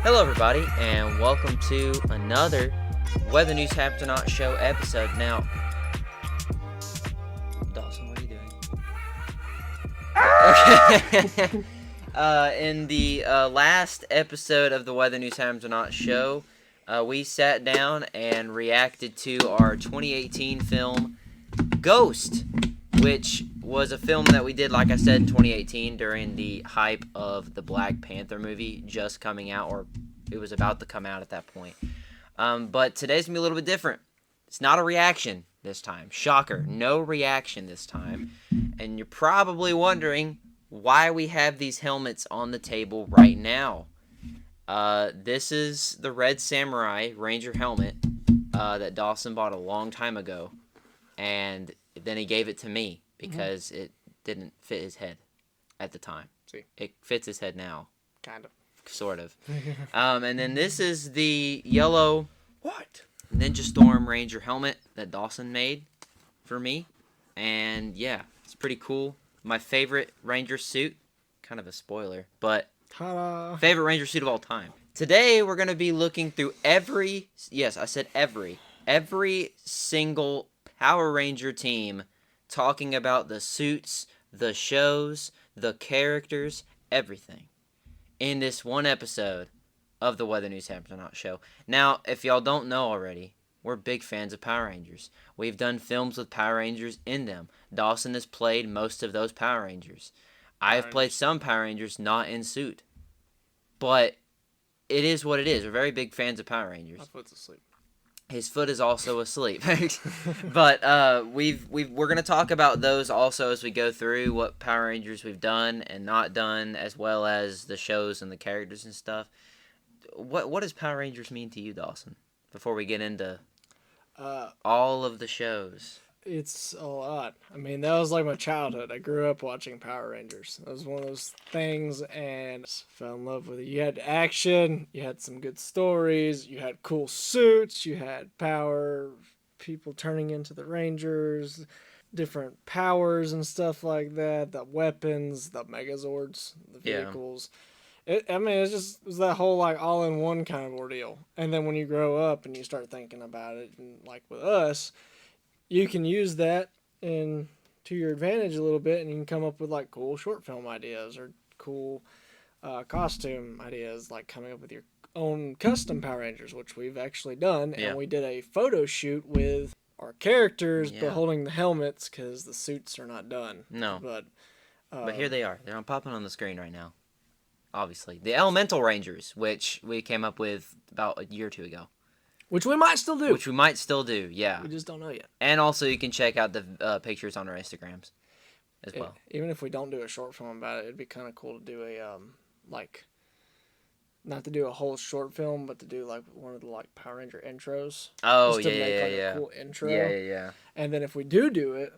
Hello, everybody, and welcome to another Whether News Happens or Not show episode. Now, Dawson, what are you doing? Okay. In the last episode of the Whether News Happens or Not show, we sat down and reacted to our 2018 film, Ghost, which was a film that we did, like I said, in 2018 during the hype of the Black Panther movie just coming out, or it was about to come out at that point. But today's going to be a little bit different. It's not a reaction this time. Shocker. No reaction this time. And you're probably wondering why we have these helmets on the table right now. This is the Red Samurai Ranger helmet that Dawson bought a long time ago. And then he gave it to me because it didn't fit his head at the time. See. It fits his head now. Kind of. Sort of. And then this is the yellow Ninja Storm Ranger helmet that Dawson made for me. And yeah, it's pretty cool. My favorite Ranger suit. Kind of a spoiler, but Ta-da. favorite Ranger suit of all time. Today we're going to be looking through every single Power Ranger team, talking about the suits, the shows, the characters, everything in this one episode of the Whether News Happens or Not show. Now, if y'all don't know already, we're big fans of Power Rangers. We've done films with Power Rangers in them. Dawson has played most of those Power Rangers. I've played some Power Rangers not in suit. But it is what it is. We're very big fans of Power Rangers. My foot's asleep. His foot is also asleep. But we're going to talk about those also as we go through what Power Rangers we've done and not done, as well as the shows and the characters and stuff. What does Power Rangers mean to you, Dawson, before we get into all of the shows? It's a lot. I mean, that was like my childhood. I grew up watching Power Rangers. That was one of those things, and I fell in love with it. You had action, you had some good stories, you had cool suits, you had power, people turning into the Rangers, different powers and stuff like that, the weapons, the Megazords, the vehicles. Yeah. It was that whole like all-in-one kind of ordeal. And then when you grow up and you start thinking about it, and like with us, you can use that to your advantage a little bit, and you can come up with like cool short film ideas or cool costume ideas, like coming up with your own custom Power Rangers, which we've actually done. Yeah. And we did a photo shoot with our characters, but holding the helmets because the suits are not done. No. But here they are. They're popping on the screen right now. Obviously. The Elemental Rangers, which we came up with about a year or two ago. Which we might still do. Yeah. We just don't know yet. And also you can check out the pictures on our Instagrams as well. Even if we don't do a short film about it, it'd be kind of cool to do a, not to do a whole short film, but to do like one of the like Power Ranger intros. Oh, just to make a cool intro. Yeah. And then if we do it,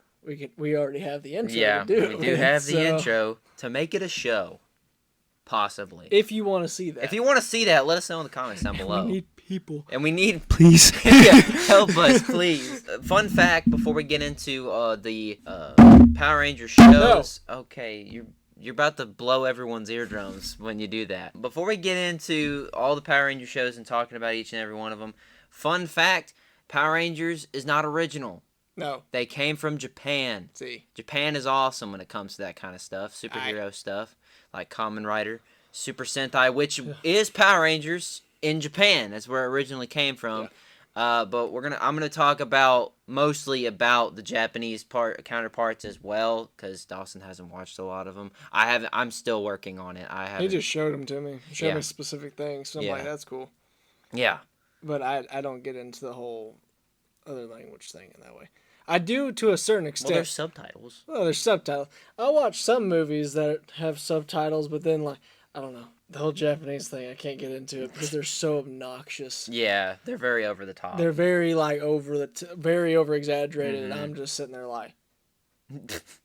we already have the intro Yeah, to do it. we do have the intro to make it a show. Possibly. If you want to see that. If you want to see that, let us know in the comments down below. We need people. And we need... Please. Yeah, help us, please. Fun fact, before we get into the Power Ranger shows... No. Okay, you're about to blow everyone's eardrums when you do that. Before we get into all the Power Ranger shows and talking about each and every one of them, fun fact, Power Rangers is not original. No. They came from Japan. See. Japan is awesome when it comes to that kind of stuff. Superhero stuff. Like Kamen Rider, Super Sentai, which is Power Rangers in Japan. That's where it originally came from. Yeah. But I'm gonna talk mostly about the Japanese counterparts as well, because Dawson hasn't watched a lot of them. I'm still working on it. He just showed them to me. Showed me specific things. So I'm like, that's cool. Yeah. But I don't get into the whole other language thing in that way. I do to a certain extent. Well, there's subtitles. Well, there's subtitles. I watch some movies that have subtitles, but then, like, I don't know. The whole Japanese thing, I can't get into it because they're so obnoxious. Yeah, they're very over the top. They're very, like, very over-exaggerated, and I'm just sitting there like...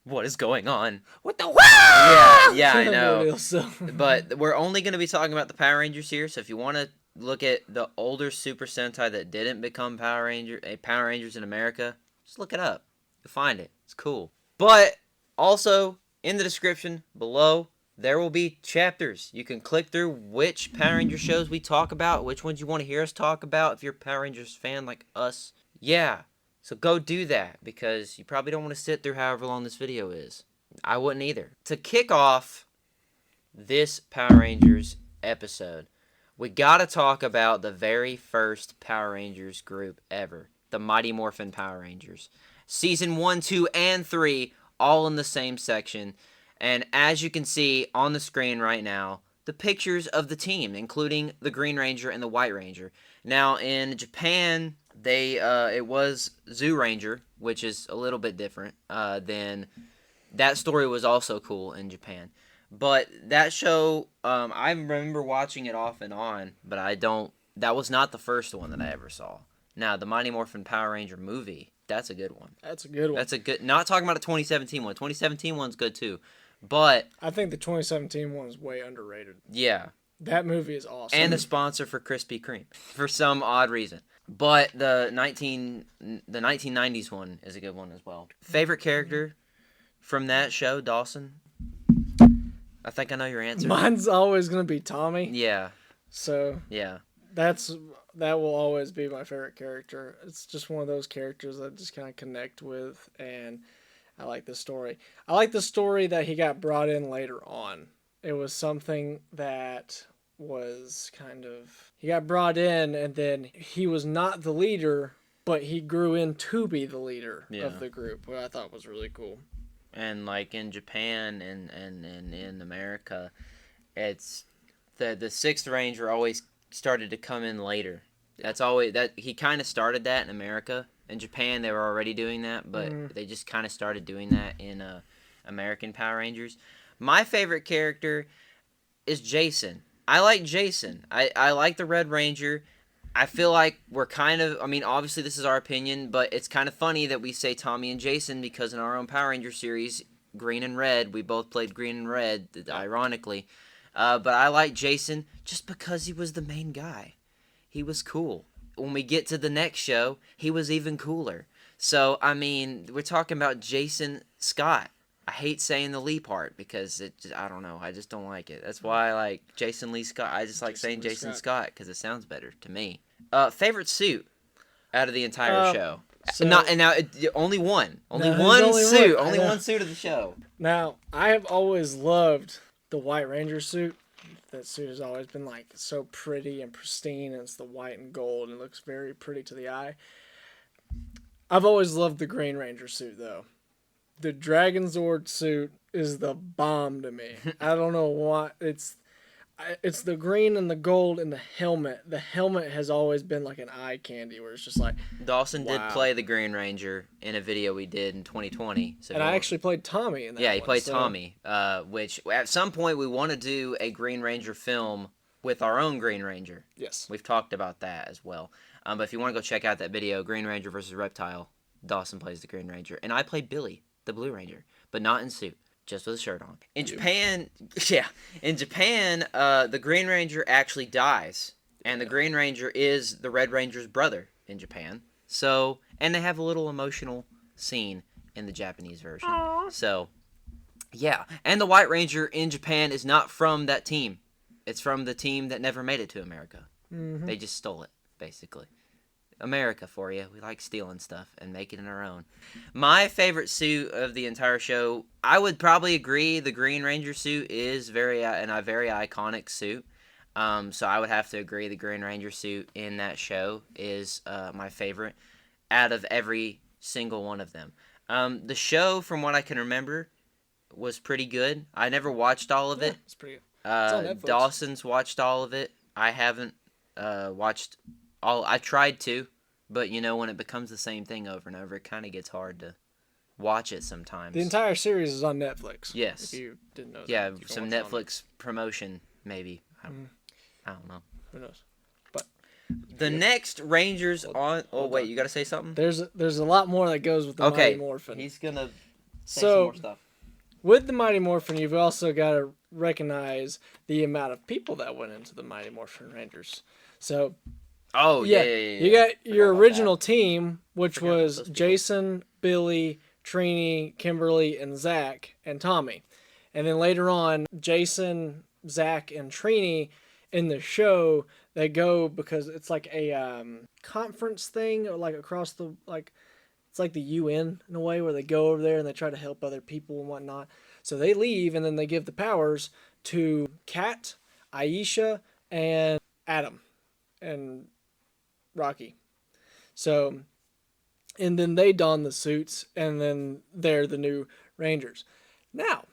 What is going on? What the... Yeah, I know. But we're only going to be talking about the Power Rangers here, so if you want to look at the older Super Sentai that didn't become Power Rangers in America... Just look it up. You'll find it. It's cool. But also, in the description below, there will be chapters. You can click through which Power Ranger shows we talk about, which ones you want to hear us talk about if you're a Power Rangers fan like us. Yeah, so go do that, because you probably don't want to sit through however long this video is. I wouldn't either. To kick off this Power Rangers episode, we gotta talk about the very first Power Rangers group ever, the Mighty Morphin Power Rangers. Season 1, 2, and 3, all in the same section. And as you can see on the screen right now, the pictures of the team, including the Green Ranger and the White Ranger. Now, in Japan, it was Zoo Ranger, which is a little bit different than... That story was also cool in Japan. But that show, I remember watching it off and on, but that was not the first one that I ever saw. Now, the Mighty Morphin Power Ranger movie, that's a good one. That's a good one. Not talking about a 2017 one. 2017 one's good too. But I think the 2017 one is way underrated. Yeah. That movie is awesome. And a sponsor for Krispy Kreme for some odd reason. But the 1990s one is a good one as well. Favorite character from that show, Dawson? I think I know your answer. Mine's always going to be Tommy. Yeah. So, yeah. That will always be my favorite character. It's just one of those characters that I just kind of connect with, and I like the story. I like the story that he got brought in later on. It was something that was kind of... He got brought in, and then he was not the leader, but he grew in to be the leader of the group, which I thought was really cool. And like in Japan and in America, it's the Sixth Ranger always started to come in later. That's always that he kind of started that in America. In Japan, they were already doing that, but they just kind of started doing that in American Power Rangers. My favorite character is Jason. I like Jason. I like the Red Ranger. I feel like we're kind of, I mean, obviously this is our opinion, but it's kind of funny that we say Tommy and Jason because in our own Power Ranger series, Green and Red, we both played Green and Red, ironically. But I like Jason just because he was the main guy. He was cool. When we get to the next show, he was even cooler. So, I mean, we're talking about Jason Scott. I hate saying the Lee part because I don't know. I just don't like it. That's why I like Jason Lee Scott. I just like saying Jason Scott because it sounds better to me. Favorite suit out of the entire show? So, only one. Only one suit. Only one suit of the show. Now, I have always loved the White Ranger suit. That suit has always been like so pretty and pristine, and it's the white and gold and it looks very pretty to the eye. I've always loved the Green Ranger suit though. The Dragon Zord suit is the bomb to me. I don't know why. It's the green and the gold and the helmet. The helmet has always been like an eye candy where it's just like... Dawson did play the Green Ranger in a video we did in 2020. So and I actually played Tommy in that Yeah, he played Tommy, which at some point we want to do a Green Ranger film with our own Green Ranger. Yes. We've talked about that as well. But if you want to go check out that video, Green Ranger versus Reptile, Dawson plays the Green Ranger. And I played Billy, the Blue Ranger, but not in suit, just with a shirt on. In Japan, the Green Ranger actually dies, and the Green Ranger is the Red Ranger's brother in Japan. So, and they have a little emotional scene in the Japanese version. Aww. So, yeah, and the White Ranger in Japan is not from that team. It's from the team that never made it to America. Mm-hmm. They just stole it, basically. America for you. We like stealing stuff and making it our own. My favorite suit of the entire show, I would probably agree the Green Ranger suit is a very iconic suit. So I would have to agree the Green Ranger suit in that show is my favorite out of every single one of them. The show, from what I can remember, was pretty good. I never watched all of it. It's pretty good. It's on Netflix. Dawson's watched all of it. I haven't watched all. I tried to, but when it becomes the same thing over and over, it kind of gets hard to watch it sometimes. The entire series is on Netflix. Yes. If you didn't know that. Yeah, some Netflix promotion, maybe. I don't know. Who knows? But the next Rangers on... Oh, wait, you got to say something? There's a lot more that goes with the Mighty Morphin. He's going to say some more stuff. With the Mighty Morphin, you've also got to recognize the amount of people that went into the Mighty Morphin Rangers. So... Oh, yeah. You got your original team, which was Jason, Billy, Trini, Kimberly, and Zach, and Tommy. And then later on, Jason, Zach, and Trini in the show, they go because it's like a conference thing, or like across the, like, it's like the UN in a way, where they go over there and they try to help other people and whatnot. So they leave, and then they give the powers to Kat, Aisha, and Adam, and Rocky. So, and then they don the suits, and then they're the new Rangers. Now,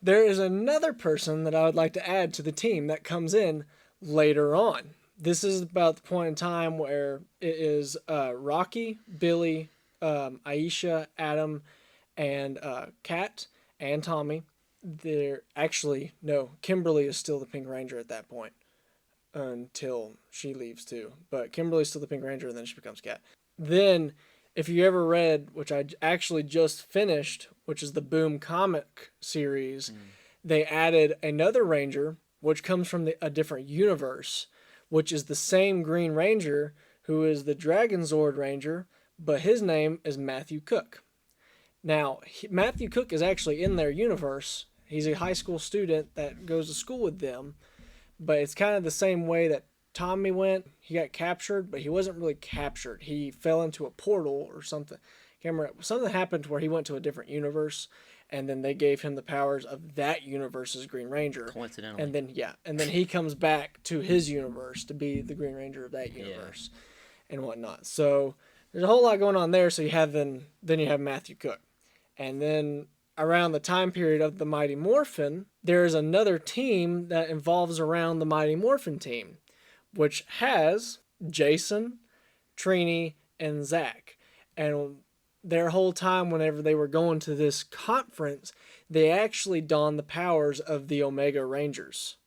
there is another person that I would like to add to the team that comes in later on. This is about the point in time where it is Rocky, Billy, Aisha, Adam, and Kat, and Tommy. They're actually, no, Kimberly is still the Pink Ranger at that point until she leaves too. But Kimberly's still the Pink Ranger, and then she becomes Kat. Then, if you ever read, which I actually just finished, which is the Boom comic series, they added another Ranger, which comes from a different universe, which is the same Green Ranger, who is the Dragon Zord Ranger, but his name is Matthew Cook. Now, Matthew Cook is actually in their universe. He's a high school student that goes to school with them, but it's kind of the same way that Tommy went. He got captured, but he wasn't really captured. He fell into a portal or something. Can't remember. Something happened where he went to a different universe, and then they gave him the powers of that universe's Green Ranger. Coincidentally. And then he comes back to his universe to be the Green Ranger of that universe, and whatnot. So there's a whole lot going on there. So you have then you have Matthew Cook, and then around the time period of the Mighty Morphin, there is another team that involves around the Mighty Morphin team, which has Jason, Trini, and Zach. And their whole time, whenever they were going to this conference, they actually don the powers of the Omega Rangers.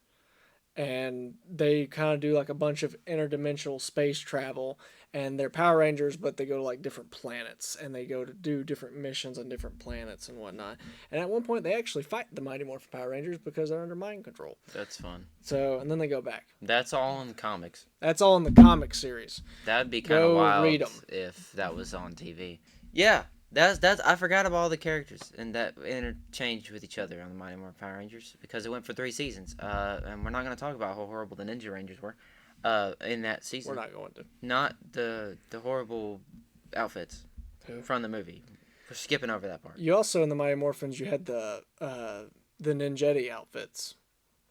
And they kind of do like a bunch of interdimensional space travel, and they're Power Rangers, but they go to like different planets, and they go to do different missions on different planets and whatnot. And at one point, they actually fight the Mighty Morphin Power Rangers because they're under mind control. That's fun. So, and then they go back. That's all in the comics. That's all in the comic series. That'd be kind of wild read 'em. if that was on TV. Yeah, that's. I forgot about all the characters and that interchanged with each other on the Mighty Morphin Power Rangers because it went for 3 seasons. And we're not going to talk about how horrible the Ninja Rangers were. In that season. We're not going to. Not the horrible outfits Who? from the movie. We're skipping over that part. You also, in the Mighty Morphins, you had the Ninjetti outfits.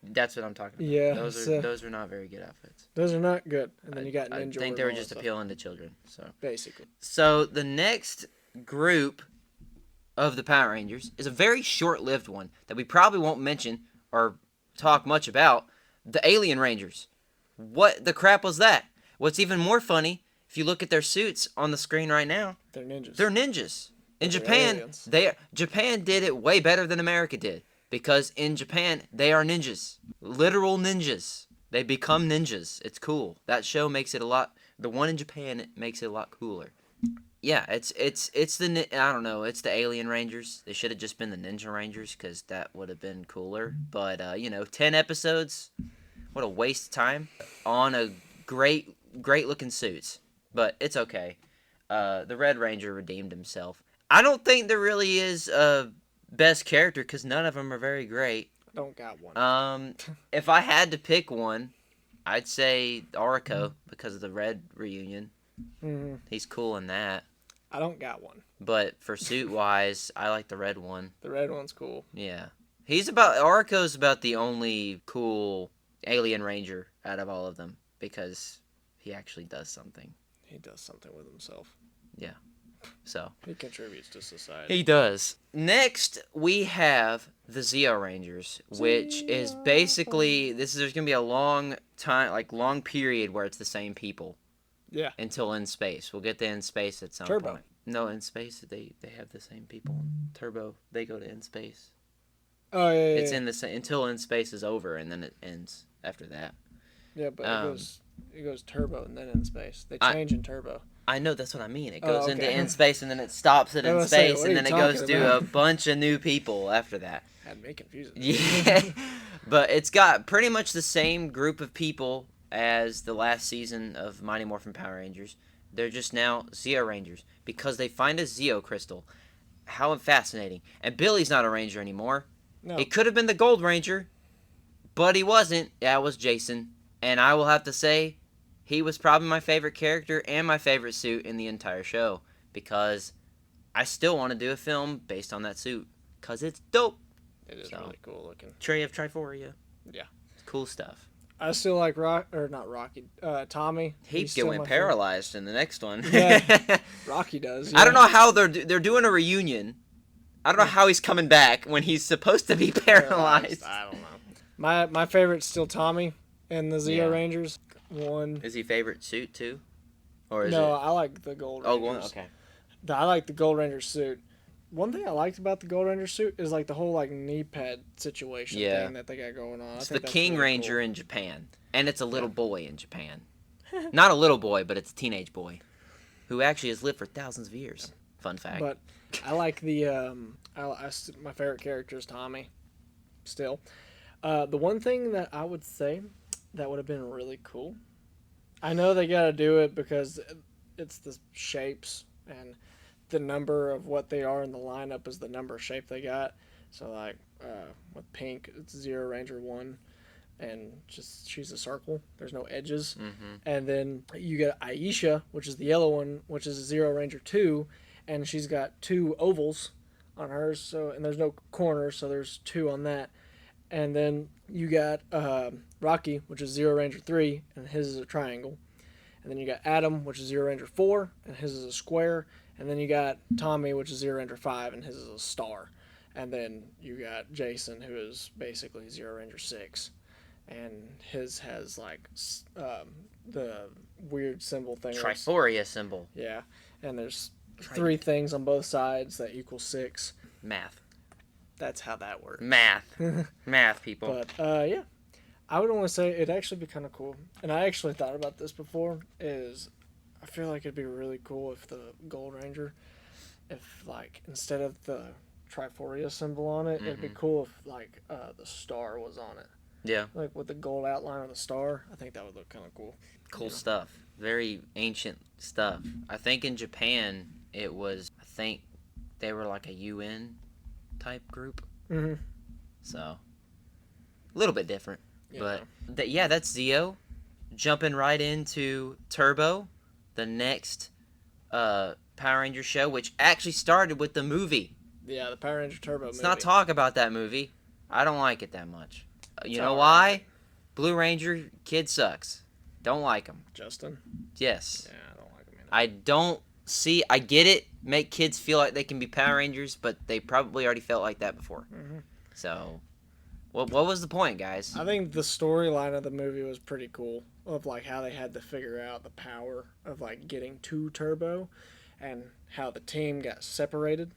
That's what I'm talking about. Yeah, those are not very good outfits. Those are not good. And then you got I Ninja. think they were just appealing to children. So basically. So the next group of the Power Rangers is a very short-lived one that we probably won't mention or talk much about. The Alien Rangers. What the crap was that? What's even more funny, if you look at their suits on the screen right now, they're ninjas. They're ninjas. In They're Japan, aliens. Japan did it way better than America did because in Japan they are ninjas, literal ninjas. They become ninjas. It's cool. That show makes it a lot. The one in Japan makes it a lot cooler. Yeah, it's the I don't know. It's the Alien Rangers. They should have just been the Ninja Rangers because that would have been cooler. But 10 episodes. What a waste of time on a great looking suits. But it's okay. The Red Ranger redeemed himself. I don't think there really is a best character because none of them are very great. I don't got one. If I had to pick one, I'd say Orico because of the Red reunion. Mm-hmm. He's cool in that. I don't got one. But for suit wise, I like the red one. The red one's cool. Yeah. Orico's about the only cool Alien Ranger out of all of them because he actually does something. He does something with himself. Yeah. So. He contributes to society. He does. Next, we have the Zeo Rangers, which is basically, there's going to be a long period where it's the same people. Yeah. Until In Space. We'll get to In Space at some Turbo. point. No, In Space, they have the same people. Turbo, they go to In Space. Oh, yeah. It's in the same, until In Space is over, and then it ends after that. Yeah, but it goes Turbo and then In Space. They change in Turbo. I know, that's what I mean. It goes okay. into In Space, and then it stops at In Space, and then it goes to a bunch of new people after that. Had me confused. Yeah. But it's got pretty much the same group of people as the last season of Mighty Morphin Power Rangers. They're just now Zeo Rangers because they find a Zeo crystal. How fascinating. And Billy's not a Ranger anymore. No. He could have been the Gold Ranger, but he wasn't. Yeah, it was Jason. And I will have to say, he was probably my favorite character and my favorite suit in the entire show. Because I still want to do a film based on that suit. Because it's dope. It is really cool looking. Tray of Triforia. Yeah. It's cool stuff. I still like Tommy. He's going paralyzed in the next one. Yeah. Rocky does. Yeah. I don't know how they're doing a reunion. I don't know how he's coming back when he's supposed to be paralyzed. I don't know. My favorite's still Tommy and the Zeo Rangers. One. Is he favorite suit too? Or is no, it... I like the Gold Oh, Rangers. okay. I like the Gold Ranger suit. One thing I liked about the Gold Ranger suit is like the whole like knee pad situation thing that they got going on. It's the King really Ranger cool. in Japan, and it's a little boy in Japan. Not a little boy, but it's a teenage boy who actually has lived for thousands of years. Fun fact. But I like the my favorite character is Tommy. Still, the one thing that I would say that would have been really cool. I know they got to do it because it's the shapes and the number of what they are in the lineup is the number of shape they got. So like with pink, it's Zeo Ranger 1, and just she's a circle. There's no edges. Mm-hmm. And then you get Aisha, which is the yellow one, which is Zeo Ranger 2, and she's got 2 ovals on hers. So and there's no corners, so there's 2 on that. And then you got Rocky, which is Zeo Ranger 3, and his is a triangle. And then you got Adam, which is Zeo Ranger 4, and his is a square. And then you got Tommy, which is Zeo Ranger 5, and his is a star. And then you got Jason, who is basically Zeo Ranger 6. And his has, like, the weird symbol thing. Triforia symbol. Yeah. And there's 3 things on both sides that equal 6. Math. That's how that works. Math. Math, people. But, yeah. I would only say it'd actually be kind of cool. And I actually thought about this before, is... I feel like it'd be really cool if the Gold Ranger, if like instead of the Triforia symbol on it, it'd be cool if like the star was on it. Yeah. Like with the gold outline of the star, I think that would look kind of cool. Cool stuff. Very ancient stuff. I think in Japan it was. I think they were like a UN type group. Mm-hmm. So a little bit different, Yeah. but that's Zeo. Jumping right into Turbo. The next Power Ranger show, which actually started with the movie. Yeah, the Power Ranger Turbo movie. Let's not talk about that movie. I don't like it that much. You know all why? right. Blue Ranger kid sucks. Don't like him. Justin? Yes. Yeah, I don't like him either. I don't see. I get it. Make kids feel like they can be Power Rangers, but they probably already felt like that before. Mm-hmm. So, what was the point, guys? I think the storyline of the movie was pretty cool. Of like how they had to figure out the power of like getting to Turbo, and how the team got separated.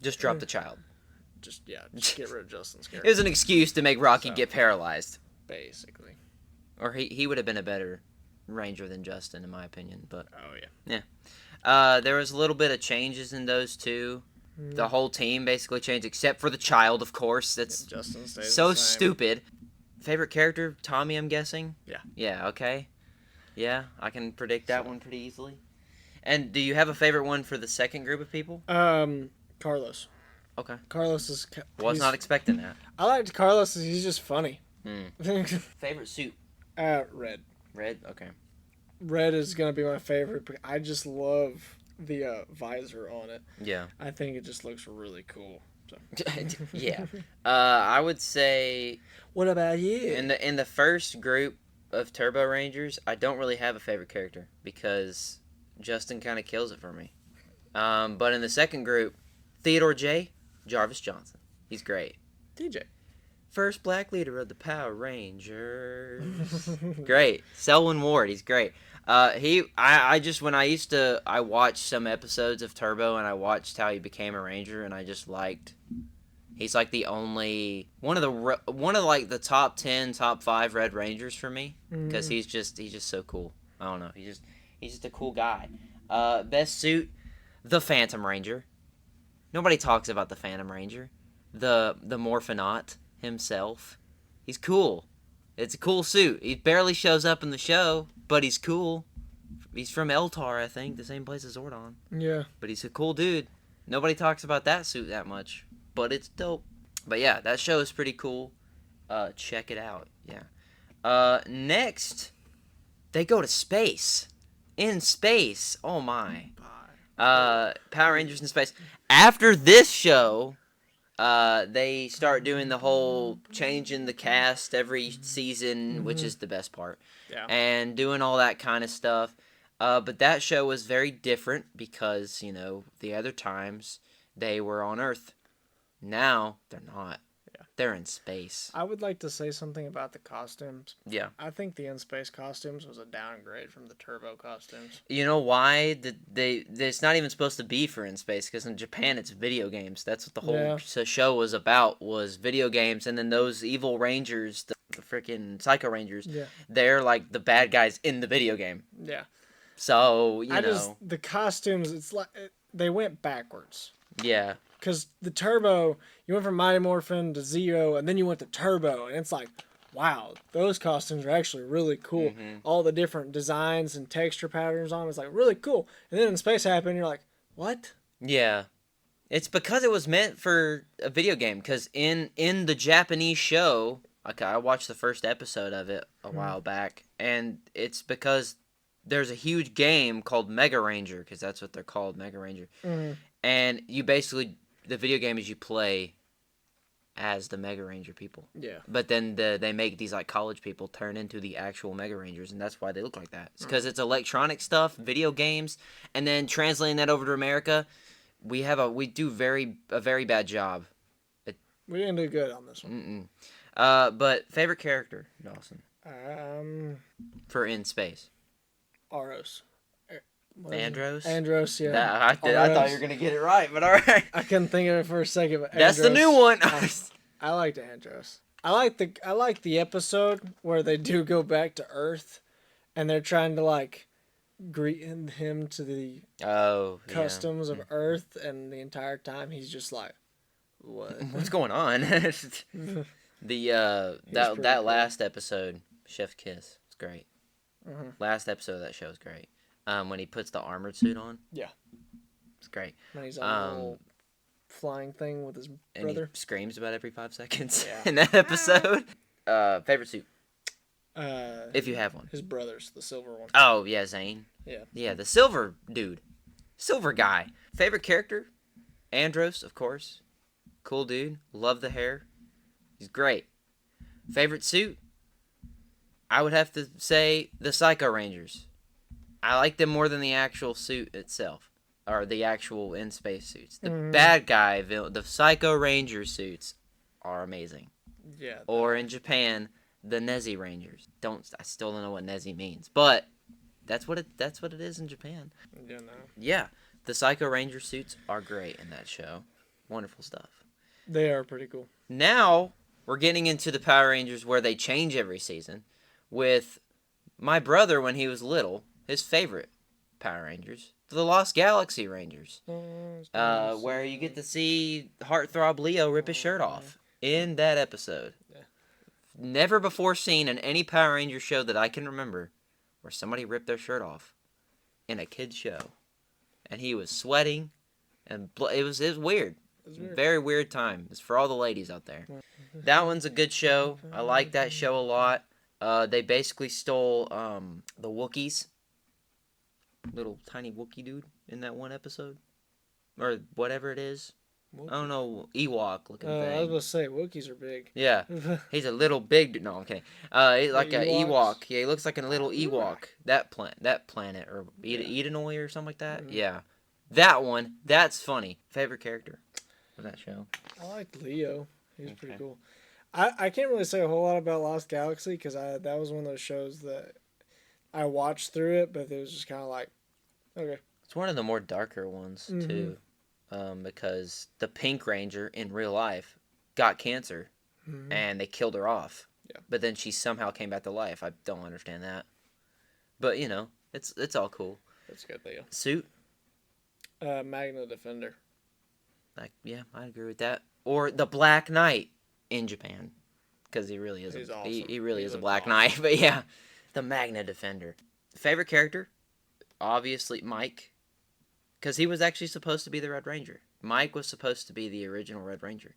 Just drop the child. Just get rid of Justin's It character. was an excuse to make Rocky get paralyzed. Basically. Or he would have been a better Ranger than Justin, in my opinion. But Oh yeah. there was a little bit of changes in those two. The whole team basically changed, except for the child, of course. That's Justin stays so the same. stupid. Favorite character? Tommy, I'm guessing? Yeah. Yeah, okay. Yeah, I can predict that one pretty easily. And do you have a favorite one for the second group of people? Carlos. Okay. Carlos is... Was not expecting that. I liked Carlos. He's just funny. Favorite suit? Red. Red? Okay. Red is going to be my favorite. I just love the visor on it. Yeah. I think it just looks really cool. So. Yeah. I would say... What about you? In the first group of Turbo Rangers, I don't really have a favorite character because Justin kind of kills it for me. But in the second group, Theodore J. Jarvis Johnson. He's great. DJ. First black leader of the Power Rangers. Great. Selwyn Ward. He's great. I watched some episodes of Turbo and I watched how he became a Ranger and I just liked. He's like the only one of the top 10, top 5 Red Rangers for me because he's just so cool. I don't know. He's just a cool guy. Best suit, the Phantom Ranger. Nobody talks about the Phantom Ranger. The Morphinaut himself. He's cool. It's a cool suit. He barely shows up in the show, but he's cool. He's from Eltar, I think, the same place as Zordon. Yeah. But he's a cool dude. Nobody talks about that suit that much. But it's dope. But yeah, that show is pretty cool. Check it out. Yeah. Next, they go to space. In space. Oh my. Power Rangers in space. After this show, they start doing the whole changing the cast every season, which is the best part. Yeah. And doing all that kind of stuff. But that show was very different because, the other times they were on Earth. Now they're not. Yeah. They're in space. I would like to say something about the costumes. Yeah. I think the in-space costumes was a downgrade from the turbo costumes. You know why? It's not even supposed to be for in space, because in Japan it's video games. That's what the whole show was about, was video games. And then those evil rangers, the freaking Psycho Rangers, they're like the bad guys in the video game. Yeah. So, the costumes, it's like, they went backwards. Yeah. Because the Turbo, you went from Mighty Morphin to Zeo, and then you went to Turbo, and it's like, wow, those costumes are actually really cool. Mm-hmm. All the different designs and texture patterns on them, it's like really cool. And then in Space happened, you're like, what? Yeah. It's because it was meant for a video game, because in the Japanese show, I watched the first episode of it a while back, and it's because there's a huge game called Mega Ranger, because that's what they're called, Mega Ranger. Mm-hmm. And you basically, the video game is you play as the Mega Ranger people. Yeah. But then they make these like college people turn into the actual Mega Rangers, and that's why they look like that. It's because it's electronic stuff, video games, and then translating that over to America, we do a very bad job. We didn't do good on this one. But favorite character, Dawson, for in space. Aros. Andros? Andros, yeah. I thought you were going to get it right, but all right. I couldn't think of it for a second. But That's the new one. I liked Andros. I like the episode where they do go back to Earth, and they're trying to like greet him to the customs of Earth, and the entire time he's just like, "What? What's going on?" That last episode, Chef Kiss, was great. Mm-hmm. Last episode of that show is great. When he puts the armored suit on. Yeah. It's great. When he's on the whole flying thing with his brother. And he screams about every 5 seconds in that episode. Favorite suit? If you have one. His brother's, the silver one. Oh, yeah, Zane. Yeah. Yeah, the silver dude. Silver guy. Favorite character? Andros, of course. Cool dude. Love the hair. He's great. Favorite suit? I would have to say the Psycho Rangers. I like them more than the actual suit itself, or the actual in-space suits. The bad guy, the Psycho Ranger suits are amazing. Yeah. Or in Japan, the Nezi Rangers. I still don't know what Nezi means, but that's what it is in Japan. Yeah, no. Yeah, the Psycho Ranger suits are great in that show. Wonderful stuff. They are pretty cool. Now we're getting into the Power Rangers where they change every season. With my brother when he was little. His favorite Power Rangers, the Lost Galaxy Rangers, where you get to see Heartthrob Leo rip his shirt off in that episode. Yeah. Never before seen in any Power Ranger show that I can remember where somebody ripped their shirt off in a kid's show. And he was sweating, and it was weird. It was weird. Very weird time. It's for all the ladies out there. That one's a good show. I like that show a lot. They basically stole the Wookiees. Little tiny Wookiee dude in that one episode, or whatever it is. Wookiee. I don't know, Ewok looking thing. I was going to say Wookiees are big. Yeah, he's a little big dude. No, I'm kidding. He's like an Ewok. Yeah, he looks like a little Ewok. That planet, or Edenoi or something like that. Mm-hmm. Yeah, that one. That's funny. Favorite character of that show? I like Leo. He's pretty cool. I can't really say a whole lot about Lost Galaxy because that was one of those shows that I watched through it, but it was just kind of like, okay. It's one of the more darker ones, too, because the Pink Ranger in real life got cancer, and they killed her off. Yeah. But then she somehow came back to life. I don't understand that. But, it's all cool. That's good, Leo. Suit? Magna Defender. Yeah, I agree with that. Or the Black Knight in Japan, because he really is. Awesome. He really is a Black Knight. But yeah, the Magna Defender. Favorite character? Obviously Mike, because he was actually supposed to be the Red Ranger. Mike was supposed to be the original Red Ranger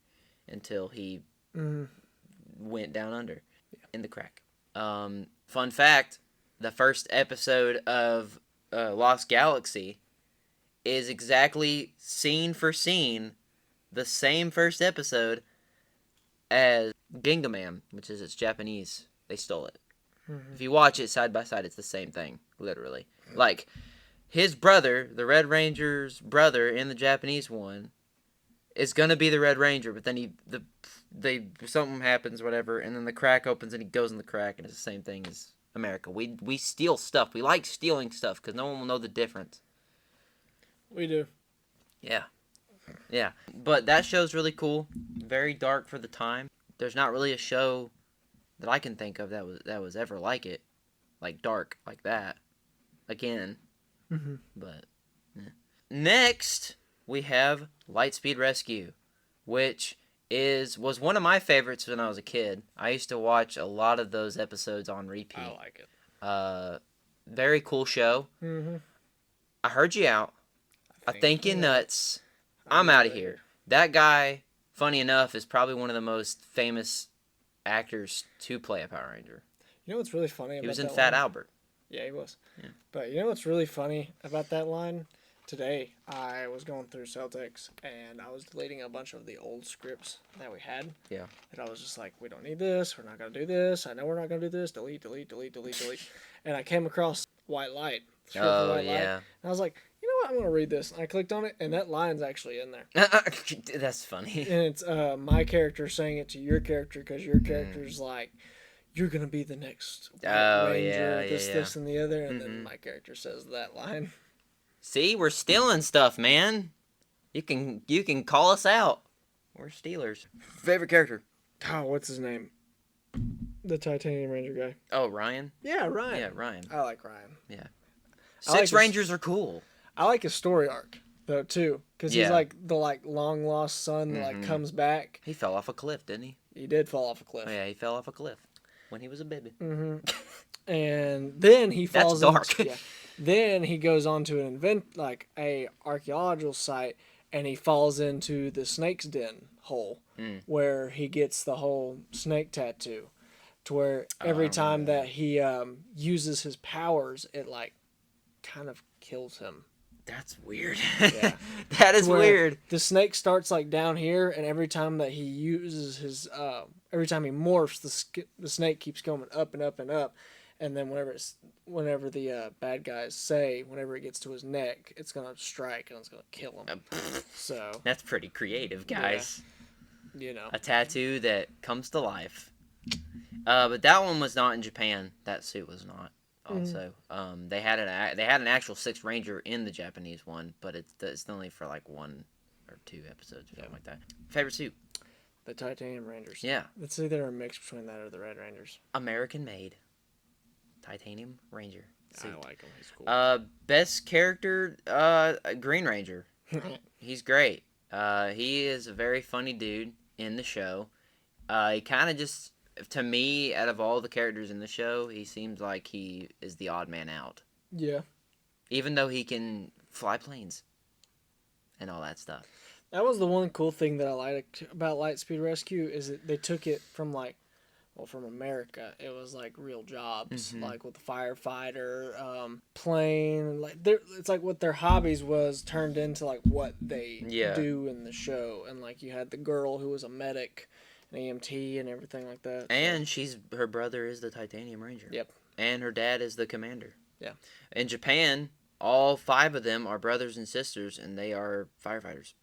until he Mm-hmm. went down under in the crack. Fun fact, the first episode of Lost Galaxy is exactly scene for scene the same first episode as Gingaman, which is its Japanese. They stole it. Mm-hmm. If you watch it side by side, it's the same thing, literally. Like, his brother, the Red Ranger's brother in the Japanese one, is gonna be the Red Ranger, but then something happens, whatever, and then the crack opens and he goes in the crack, and it's the same thing as America. We steal stuff. We like stealing stuff because no one will know the difference. We do. Yeah. Yeah. But that show's really cool. Very dark for the time. There's not really a show that I can think of that was ever like it. Like dark like that. Again. Mm-hmm. But yeah. Next we have Lightspeed Rescue, which was one of my favorites when I was a kid. I used to watch a lot of those episodes on repeat. I like it. Very cool show. Mm-hmm. I heard you out. I think you're nuts. I'm out of here. That guy, funny enough, is probably one of the most famous actors to play a Power Ranger. You know what's really funny about He was in that Fat line? Albert. Yeah, he was. Yeah. But you know what's really funny about that line? Today, I was going through Celtics, and I was deleting a bunch of the old scripts that we had. Yeah. And I was just like, we don't need this. We're not going to do this. I know we're not going to do this. Delete, delete, delete, delete, delete. And I came across White Light. Oh, yeah. And I was like, you know what? I'm going to read this. And I clicked on it, and that line's actually in there. That's funny. And it's my character saying it to your character because your character's like, you're going to be the next White Ranger, this, and the other. And then my character says that line. See, we're stealing stuff, man. You can call us out. We're stealers. Favorite character? Oh, what's his name? The Titanium Ranger guy. Oh, Ryan? Yeah, Ryan. Yeah, Ryan. I like Ryan. Yeah. I like Six Rangers are cool. I like his story arc though too, because he's Yeah. like the long lost son that like comes back. He fell off a cliff, didn't he? He did fall off a cliff. Oh, yeah, he fell off a cliff when he was a baby. And then he falls. That's dark. Into, then he goes on to a archaeological site, and he falls into the snake's den hole, where he gets the whole snake tattoo. To where every time that he uses his powers, it like kind of kills him. That's weird. Yeah. That is Where weird. The snake starts like down here, and every time that he uses his, every time he morphs, the snake keeps going up and up and up, and then whenever the bad guys say, whenever it gets to his neck, it's gonna strike and it's gonna kill him. So That's pretty creative, guys. you know, A tattoo that comes to life. But that one was not in Japan. That suit was not. Also, they had an actual Sixth Ranger in the Japanese one, but it's only for like 1 or 2 episodes or something like that. Favorite suit? the Titanium Rangers. Yeah, It's either a mix between that or the Red Rangers. American made Titanium Ranger suit. I like him. He's cool. Best character, Green Ranger. He's great. He is a very funny dude in the show. He kind of just, to me, out of all the characters in the show, he seems like he is the odd man out. Yeah. Even though he can fly planes and all that stuff. That was the one cool thing that I liked about Lightspeed Rescue is that they took it from from America. It was like real jobs, like with the firefighter, plane. It's like what their hobbies was turned into like what they do in the show. And like you had the girl who was a medic, an EMT, and everything like that. And her brother is the Titanium Ranger. Yep. And her dad is the commander. Yeah. In Japan, all 5 of them are brothers and sisters, and they are firefighters.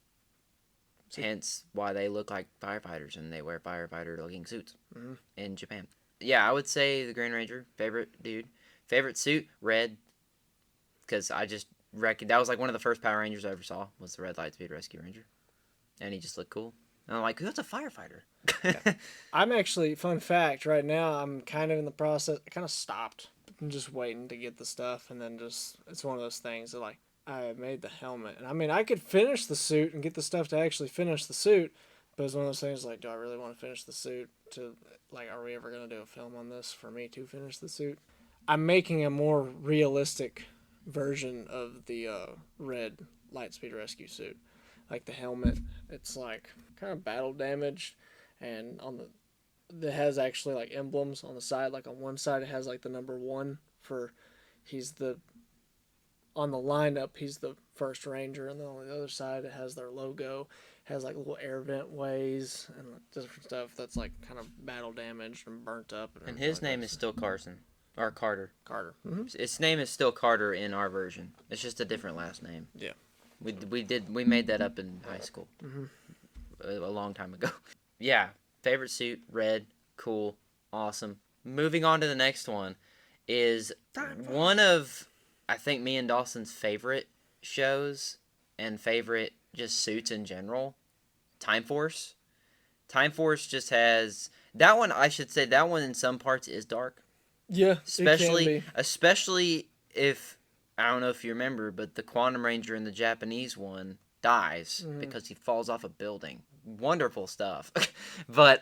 Hence why they look like firefighters and they wear firefighter-looking suits in Japan. Yeah, I would say the Green Ranger, favorite dude. Favorite suit, red. Because I just reckon that was like one of the first Power Rangers I ever saw was the Red Lightspeed Rescue Ranger. And he just looked cool. And I'm like, who's a firefighter? I'm actually, fun fact, right now I'm kind of in the process, I kind of stopped. I'm just waiting to get the stuff, and then it's one of those things that like, I made the helmet. And I mean, I could finish the suit and get the stuff to actually finish the suit, but it's one of those things like, do I really want to finish the suit? Are we ever going to do a film on this for me to finish the suit? I'm making a more realistic version of the red Lightspeed Rescue suit. like the helmet, it's like kind of battle damaged, and it has actually like emblems on the side. Like on one side, it has like the number 1 for he's the on the lineup. He's the first Ranger, and then on the other side, it has their logo. It has like little air vent ways and different stuff that's like kind of battle damaged and burnt up. And his name is still Carson. Or Carter. Carter. Mm-hmm. His name is still Carter in our version. It's just a different last name. Yeah. We made that up in high school. Mm-hmm. A long time ago. Yeah. Favorite suit, red, cool, awesome. Moving on to the next one is one of, I think, me and Dawson's favorite shows and favorite just suits in general. Time Force. Time Force just has that one. I should say that one in some parts is dark. Yeah, Especially if I don't know if you remember, but the Quantum Ranger in the Japanese one dies because he falls off a building. Wonderful stuff. But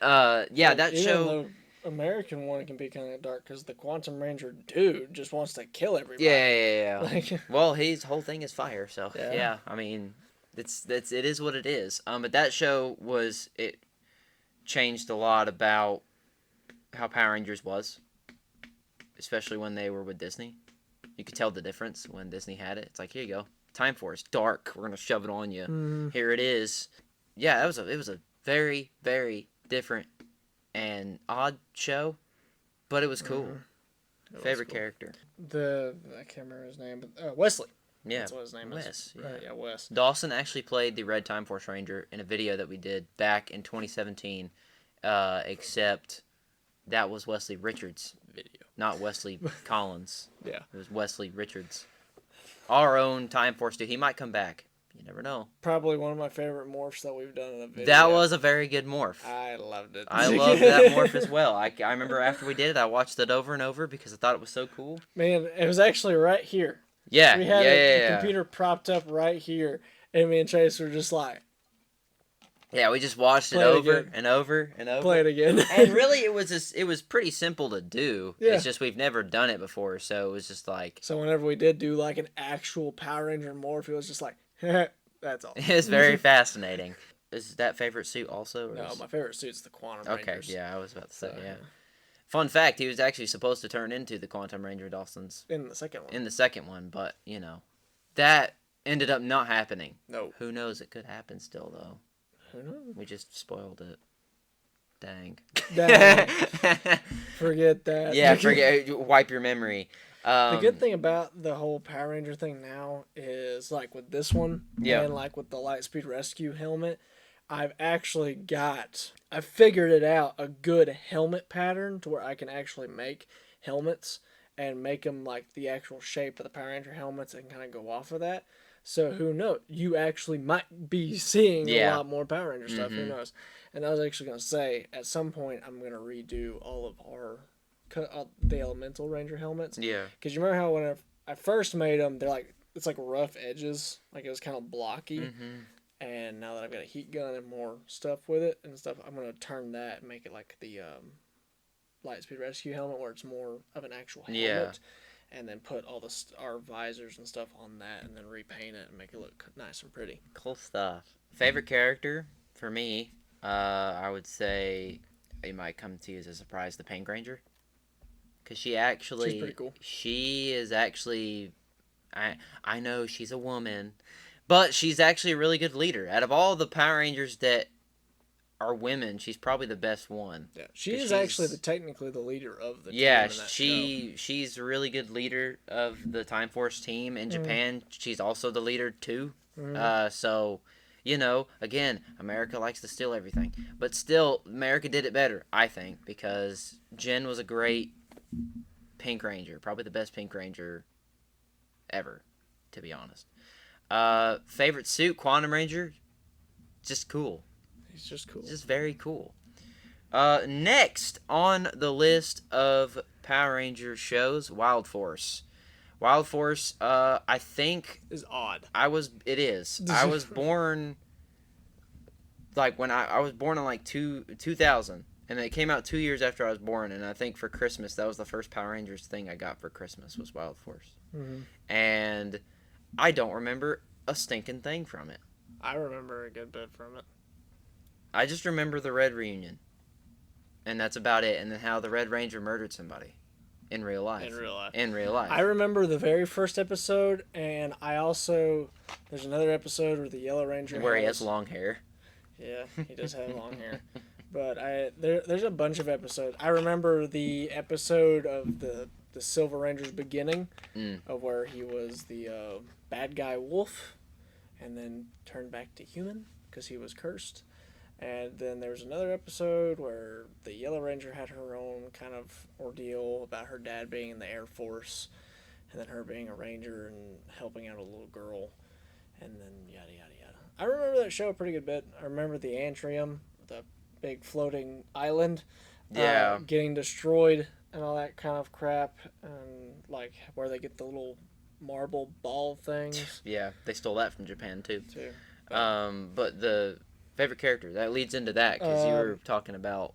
yeah, that even show. The American one can be kind of dark because the Quantum Ranger dude just wants to kill everybody. Yeah. Like, well, his whole thing is fire, so Yeah. yeah. I mean, it is what it is. But that show it changed a lot about how Power Rangers was, especially when they were with Disney. You could tell the difference when Disney had it. It's like, here you go, Time Force, dark. We're gonna shove it on you. Here it is. Yeah, it was a very, very different and odd show, but it was cool. Favorite character. I can't remember his name, but Wesley. Yeah, That's what his name Wes. is. Yeah. Yeah, Wes. Dawson actually played the Red Time Force Ranger in a video that we did back in 2017, except that was Wesley Richards' video, not Wesley Collins. Yeah. It was Wesley Richards. Our own Time Force dude. He might come back. You never know. Probably one of my favorite morphs that we've done in a video. That was a very good morph. I loved it. I loved that morph as well. I remember after we did it, I watched it over and over because I thought it was so cool. Man, it was actually right here. Yeah, We had yeah. the computer propped up right here, and me and Chase were just like, Yeah, we just watched it Play it over again. and over and over. play it again. And really, it was pretty simple to do. Yeah. It's just we've never done it before, so it was just like So whenever we did do like an actual Power Ranger morph, it was just like, that's all. it's very fascinating. Is that favorite suit also? Or No, my favorite suit's the Quantum okay, Rangers. yeah, I was about to say So, yeah. Fun fact: he was actually supposed to turn into the Quantum Ranger Dawson's In the second one. in the second one, but that ended up not happening. No. Who knows? It could happen still though. Who knows? We just spoiled it. Dang. Dang. Forget that. Yeah, forget. Wipe your memory. The good thing about the whole Power Ranger thing now is, like, with this one, Yeah. and, like, with the Lightspeed Rescue helmet, I figured it out, a good helmet pattern to where I can actually make helmets and make them, like, the actual shape of the Power Ranger helmets and kind of go off of that. So, who knows? You actually might be seeing a lot more Power Ranger stuff. Who knows? And I was actually going to say, at some point, I'm going to redo all of the Elemental Ranger helmets. Yeah. Because you remember how when I first made them, they're like, it's like rough edges. Like it was kind of blocky. Mm-hmm. And now that I've got a heat gun and more stuff with it and stuff, I'm going to turn that and make it like the Lightspeed Rescue helmet where it's more of an actual helmet. Yeah. And then put all our visors and stuff on that and then repaint it and make it look nice and pretty. Cool stuff. Favorite character for me, I would say it might come to you as a surprise, the Pink Ranger. Because she's pretty cool. She is actually, I know she's a woman, but she's actually a really good leader. Out of all the Power Rangers that are women, she's probably the best one. Yeah, she is actually technically the leader of the team. Yeah, in that show. she's a really good leader of the Time Force team. In Japan, she's also the leader too. So, again, America likes to steal everything. But still, America did it better, I think, because Jen was a great Pink Ranger. Probably the best Pink Ranger ever, to be honest. Favorite suit, Quantum Ranger. Just cool. He's just cool. Just very cool. Next on the list of Power Ranger shows, Wild Force. Wild Force, I think Is odd. It is. I was born, like, when I was born in, like, 2000. And it came out 2 years after I was born. And I think for Christmas, that was the first Power Rangers thing I got for Christmas was Wild Force. Mm-hmm. And I don't remember a stinking thing from it. I remember a good bit from it. I just remember the Red reunion, and that's about it. And then how the Red Ranger murdered somebody in real life. In real life. I remember the very first episode, and I also there's another episode where the Yellow Ranger Where he has long hair. Yeah, he does have long hair. But there's a bunch of episodes. I remember the episode of the Silver Ranger's beginning, of where he was the bad guy wolf, and then turned back to human because he was cursed. And then there's another episode where the Yellow Ranger had her own kind of ordeal about her dad being in the Air Force, and then her being a ranger and helping out a little girl, and then yada yada yada. I remember that show a pretty good bit. I remember the Antrium, the big floating island, getting destroyed and all that kind of crap, and like where they get the little marble ball things. Yeah, they stole that from Japan too. But the favorite character that leads into that because you were talking about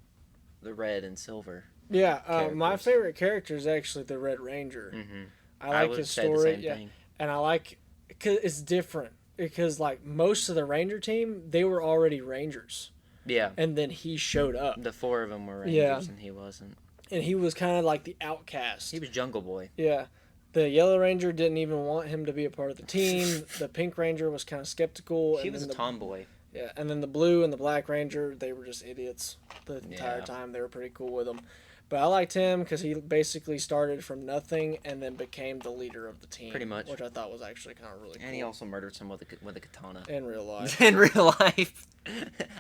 the red and silver. Yeah, my favorite character is actually the Red Ranger. Mm-hmm. I like his story. Thing. And I like because it's different because like most of the Ranger team, they were already Rangers. Yeah. And then he showed up. The 4 of them were Rangers and he wasn't. And he was kind of like the outcast. He was Jungle Boy. Yeah. The Yellow Ranger didn't even want him to be a part of the team. The Pink Ranger was kind of skeptical. He was a tomboy. Yeah, and then the Blue and the Black Ranger, they were just idiots the entire time. They were pretty cool with him. But I liked him because he basically started from nothing and then became the leader of the team. Pretty much. Which I thought was actually kind of really cool. And he also murdered someone with a katana. In real life. In real life.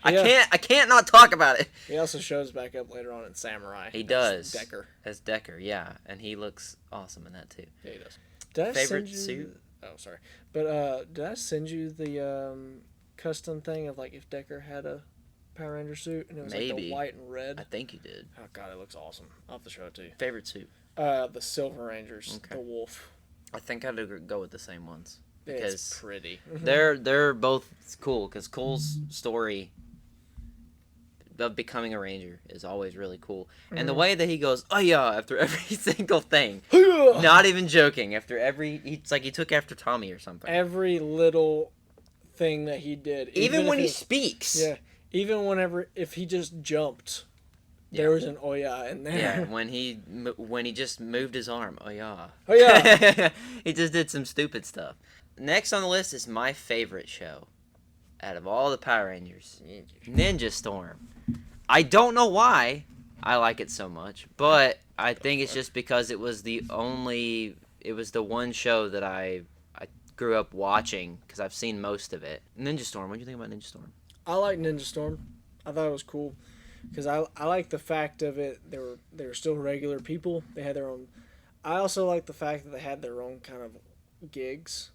I can't not talk about it. He also shows back up later on in Samurai. He does. Decker. As Decker, yeah. And he looks awesome in that too. Yeah, he does. Did I Favorite send you... suit? Oh, sorry. But did I send you the custom thing of like if Decker had a Power Ranger suit and it was like the white and red? I think you did. Oh god, it looks awesome. I'll have to show it to you. Favorite suit? The Silver Rangers, the wolf. I think I'd go with the same ones because it's pretty. they're both cool because Cole's story of becoming a ranger is always really cool, and the way that he goes, oh yeah, after every single thing, not even joking, after it's like he took after Tommy or something. Every little thing that he did, even when he speaks. Yeah, even if he just jumped, there was an oh yeah in there. Yeah, when he just moved his arm, oh yeah. Oh yeah. He just did some stupid stuff. Next on the list is my favorite show out of all the Power Rangers, Ninja Storm. I don't know why I like it so much, but I think it's just because it was the one show that I grew up watching because I've seen most of it. Ninja Storm, what do you think about Ninja Storm? I like Ninja Storm. I thought it was cool because I like the fact of it. They were still regular people. They had their own. I also like the fact that they had their own kind of gigs,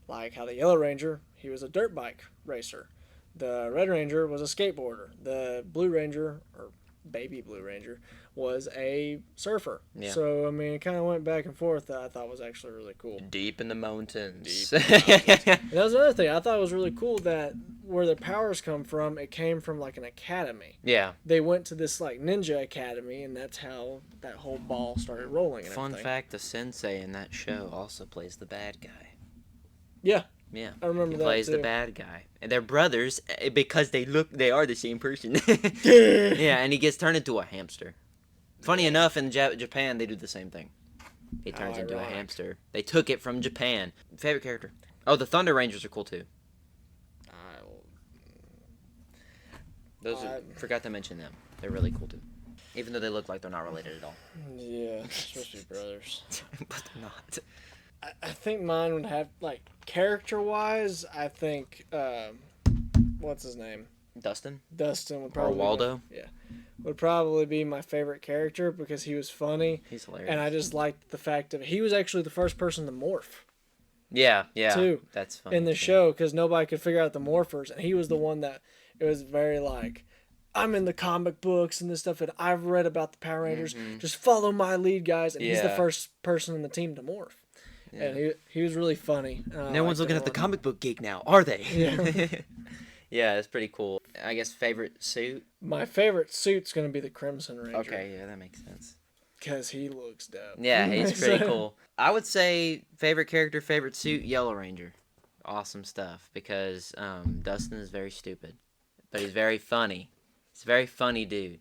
like how the Yellow Ranger, he was a dirt bike racer. The Red Ranger was a skateboarder. The Blue Ranger, or Baby Blue Ranger, was a surfer. Yeah. So, I mean, it kind of went back and forth that I thought was actually really cool. Deep in the mountains. And that was another thing. I thought it was really cool that where their powers come from, it came from, like, an academy. Yeah. They went to this, like, ninja academy, and that's how that whole ball started rolling and Fun everything. fact, the sensei in that show also plays the bad guy. Yeah. Yeah, I remember he that plays too. the bad guy, and they're brothers because they are the same person. Yeah, and he gets turned into a hamster. Funny enough, in Japan they do the same thing. He turns into a hamster. They took it from Japan. Favorite character? Oh, the Thunder Rangers are cool too. Forgot to mention them. They're really cool too, even though they look like they're not related at all. Yeah, supposed to be brothers, but they're not. I think mine would have, like, character-wise, I think, what's his name? Dustin would probably or Waldo? Would probably be my favorite character because he was funny. He's hilarious. And I just liked the fact that he was actually the first person to morph. Yeah. Too. That's funny. In the show, because nobody could figure out the morphers, and he was the one that, it was very, like, I'm in the comic books and this stuff, and I've read about the Power Rangers. Just follow my lead, guys. And he's the first person in the team to morph. Yeah. And he was really funny. No one's looking at the comic book geek now, are they? Yeah. Yeah, it's pretty cool. I guess favorite suit? My favorite suit's going to be the Crimson Ranger. Okay, yeah, that makes sense. Because he looks dope. Yeah, he's pretty cool. I would say favorite character, favorite suit, Yellow Ranger. awesome stuff because Dustin is very stupid, but he's very funny. He's a very funny dude.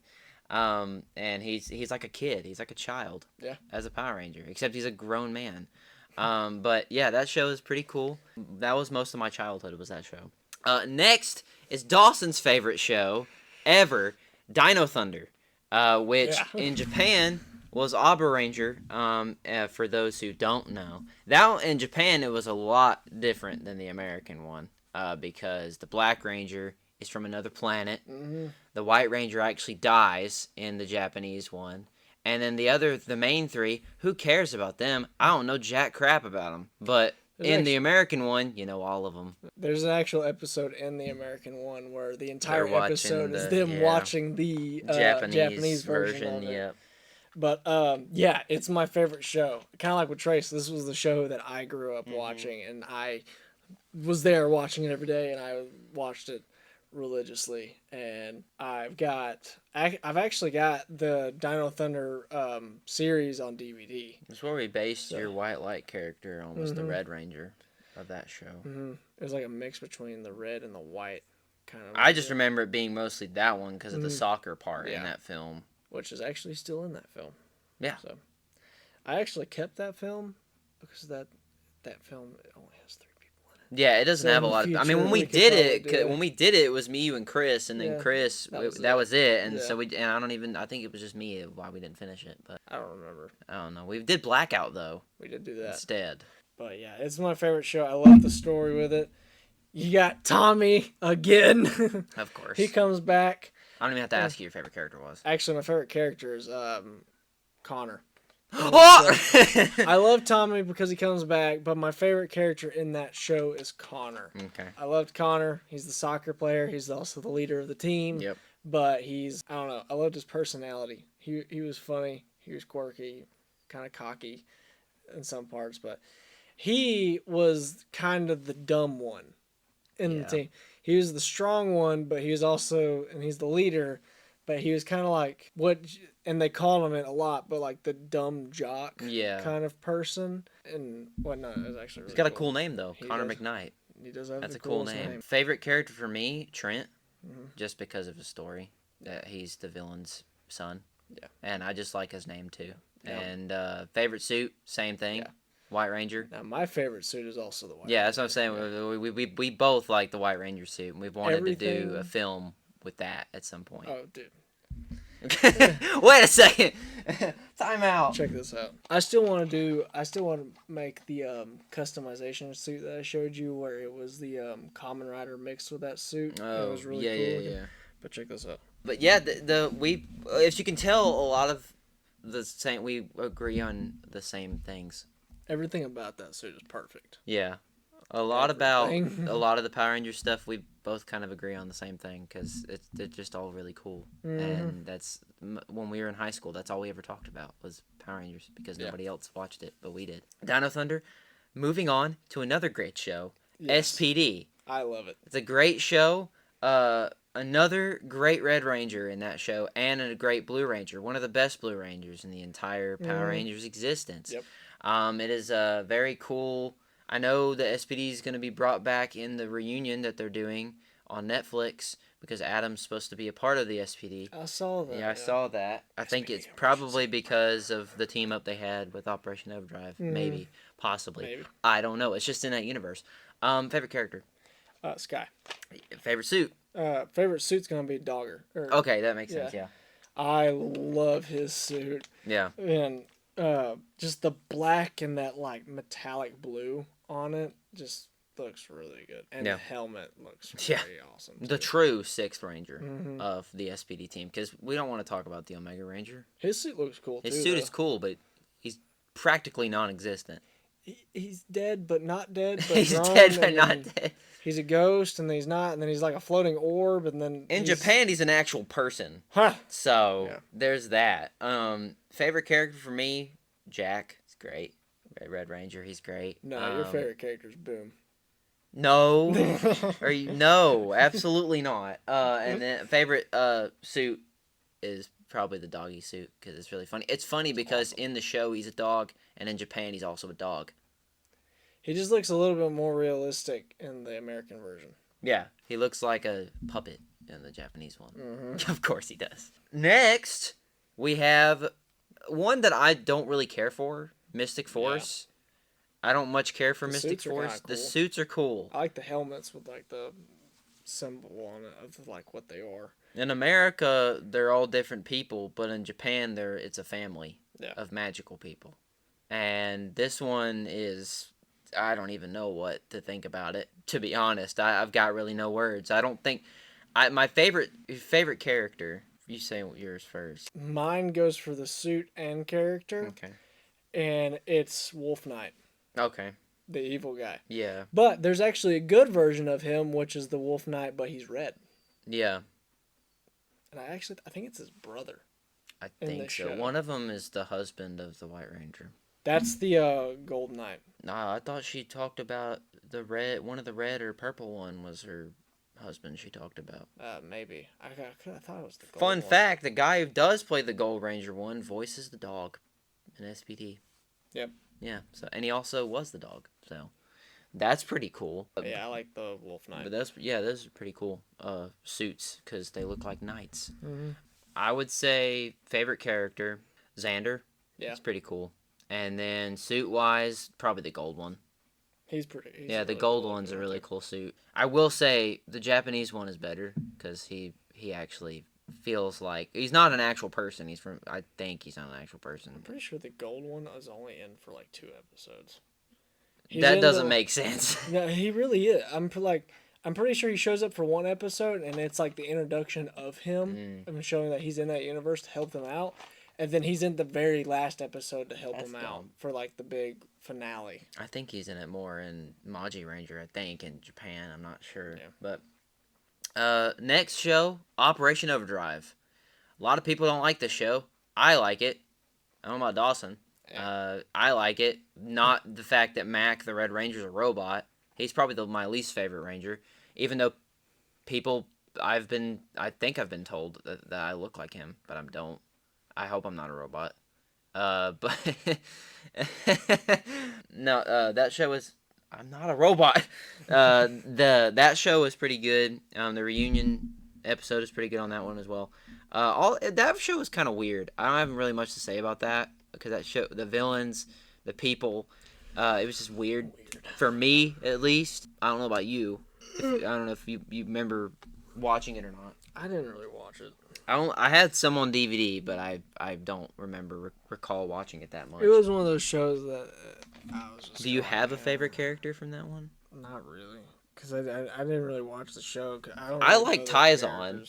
And he's like a kid. He's like a child. Yeah. As a Power Ranger, except he's a grown man. But yeah, that show is pretty cool. That was most of my childhood, was that show. Next is Dawson's favorite show ever, Dino Thunder, which in Japan was Abra Ranger. For those who don't know, that in Japan it was a lot different than the American one, because the Black Ranger is from another planet. Mm-hmm. The White Ranger actually dies in the Japanese one. And then the main three, who cares about them? I don't know jack crap about them. But the American one, you know all of them. There's an actual episode in the American one where the entire episode is them watching the Japanese version of it. Yep. But yeah, it's my favorite show. Kind of like with Trace, this was the show that I grew up watching, and I was there watching it every day, and I watched it religiously. And I've actually got the Dino Thunder series on DVD. That's where we based your White Light character on, was the Red Ranger of that show. Mm-hmm. It was like a mix between the red and the white kind of. I just remember it being mostly that one because of the soccer part in that film. Which is actually still in that film. Yeah. So I actually kept that film because that film only has 3 people in it. Yeah, it doesn't have a lot of. I mean, when we did it, it was me, you, and Chris, and then Chris. That was it. And so I think it was just me why we didn't finish it. But I don't remember. I don't know. We did Blackout though. We did do that instead. But yeah, it's my favorite show. I love the story with it. You got Tommy again. Of course. He comes back. I don't even have to ask you your favorite character was. Actually, my favorite character is Connor. Oh! I love Tommy because he comes back, but my favorite character in that show is Connor. Okay. I loved Connor. He's the soccer player. He's also the leader of the team. Yep. But I don't know. I loved his personality. He was funny. He was quirky, kind of cocky in some parts, but he was kind of the dumb one in the team. He was the strong one, but he was also, and he's the leader, but he was kind of like and they called him it a lot, but like the dumb jock kind of person. And no, it was actually really He's got a cool name though, Connor McKnight. He does have That's a cool name. Favorite character for me, Trent, just because of his story. That he's the villain's son. Yeah. And I just like his name too. Yeah. And favorite suit, same thing. Yeah. White Ranger. Now my favorite suit is also the White Ranger. Yeah, that's what I'm saying. We both like the White Ranger suit, and we've wanted to do a film with that at some point. Oh, dude. Wait a second. Time out. Check this out. I still want to make the customization suit that I showed you, where it was the Kamen Rider mixed with that suit. Oh, it was really cool. Yeah. But check this out. But yeah, if you can tell, a lot of we agree on the same things. Everything about that suit is perfect. Yeah. A lot of the Power Rangers stuff, we both kind of agree on the same thing because they're just all really cool. And that's when we were in high school. That's all we ever talked about was Power Rangers because nobody else watched it, but we did. Dino Thunder. Moving on to another great show, SPD. I love it. It's a great show. Another great Red Ranger in that show, and a great Blue Ranger. One of the best Blue Rangers in the entire Power Rangers existence. Yep. It is very cool. I know the SPD is going to be brought back in the reunion that they're doing on Netflix because Adam's supposed to be a part of the SPD. I saw that. Yeah, I saw that. I think it's probably because of the team up they had with Operation Overdrive. Maybe. Possibly. Maybe. I don't know. It's just in that universe. Favorite character? Sky. Favorite suit? Favorite suit's going to be Dogger. Okay, that makes sense, yeah. I love his suit. Yeah. And just the black and that like metallic blue on it just looks really good. And the helmet looks very awesome. The true 6th Ranger of the SPD team, because we don't want to talk about the Omega Ranger. His suit looks cool His suit is cool, but he's practically non-existent. He's dead but not dead. But he's dead but not dead. He's a ghost and he's not, and then he's like a floating orb, and then in Japan he's an actual person. So there's that. Favorite character for me, Jack. He's great. Red Ranger, he's great. No, your favorite character is Boom. No, no, absolutely not. And then favorite suit is probably the doggy suit because it's really funny. It's funny because in the show he's a dog, and in Japan he's also a dog. He just looks a little bit more realistic in the American version. Yeah, he looks like a puppet in the Japanese one. Mm-hmm. Of course he does. Next, we have one that I don't really care for, Mystic Force. I don't much care for Mystic Force. Cool. The suits are cool. I like the helmets with like the symbol on it of like what they are. In America, they're all different people, but in Japan, it's a family of magical people. And this one is, I don't even know what to think about it, to be honest. I've got really no words. I don't think, my favorite character, you say yours first. Mine goes for the suit and character. Okay. And it's Wolf Knight. Okay. The evil guy. Yeah. But there's actually a good version of him, which is the Wolf Knight, but he's red. Yeah. And I think it's his brother. I think so. Show. One of them is the husband of the White Ranger. That's the Gold Knight. Nah, I thought she talked about the red. One of the red or purple one was her husband. She talked about. Maybe I thought it was the Gold Fun one. fact: the guy who does play the Gold Ranger one voices the dog in SPD. Yep. Yeah. So, and he also was the dog. So that's pretty cool. Yeah, I like the Wolf Knight. But those are pretty cool suits because they look like knights. Mm-hmm. I would say favorite character Xander. Yeah. It's pretty cool. And then suit-wise, probably the gold one. He's the really gold cool one's a really cool suit. I will say the Japanese one is better because he actually feels like he's not an actual person. I think he's not an actual person. I'm pretty sure the gold one is only in for like 2 episodes. That doesn't make sense. No, he really is. I'm pretty sure he shows up for 1 episode, and it's like the introduction of him. I'm showing that he's in that universe to help them out. And then he's in the very last episode to help them out for like the big finale. I think he's in it more in Maji Ranger, I think, in Japan. I'm not sure. Yeah. But next show, Operation Overdrive. A lot of people don't like this show. I like it. I don't know about Dawson. Yeah. I like it. Not the fact that Mac, the Red Ranger's a robot. He's probably my least favorite Ranger. Even though I think I've been told that I look like him, but I don't. I hope I'm not a robot. But no, that show was. I'm not a robot. That show was pretty good. The reunion episode is pretty good on that one as well. That show was kind of weird. I don't have really much to say about that because that show, the villains, the people, it was just weird for me at least. I don't know about you. I don't know if you remember watching it or not. I didn't really watch it. I had some on DVD, but I don't recall watching it that much. It was one of those shows that I was just. Do you have a favorite character from that one? Not really, because I didn't really watch the show. I like Taizon,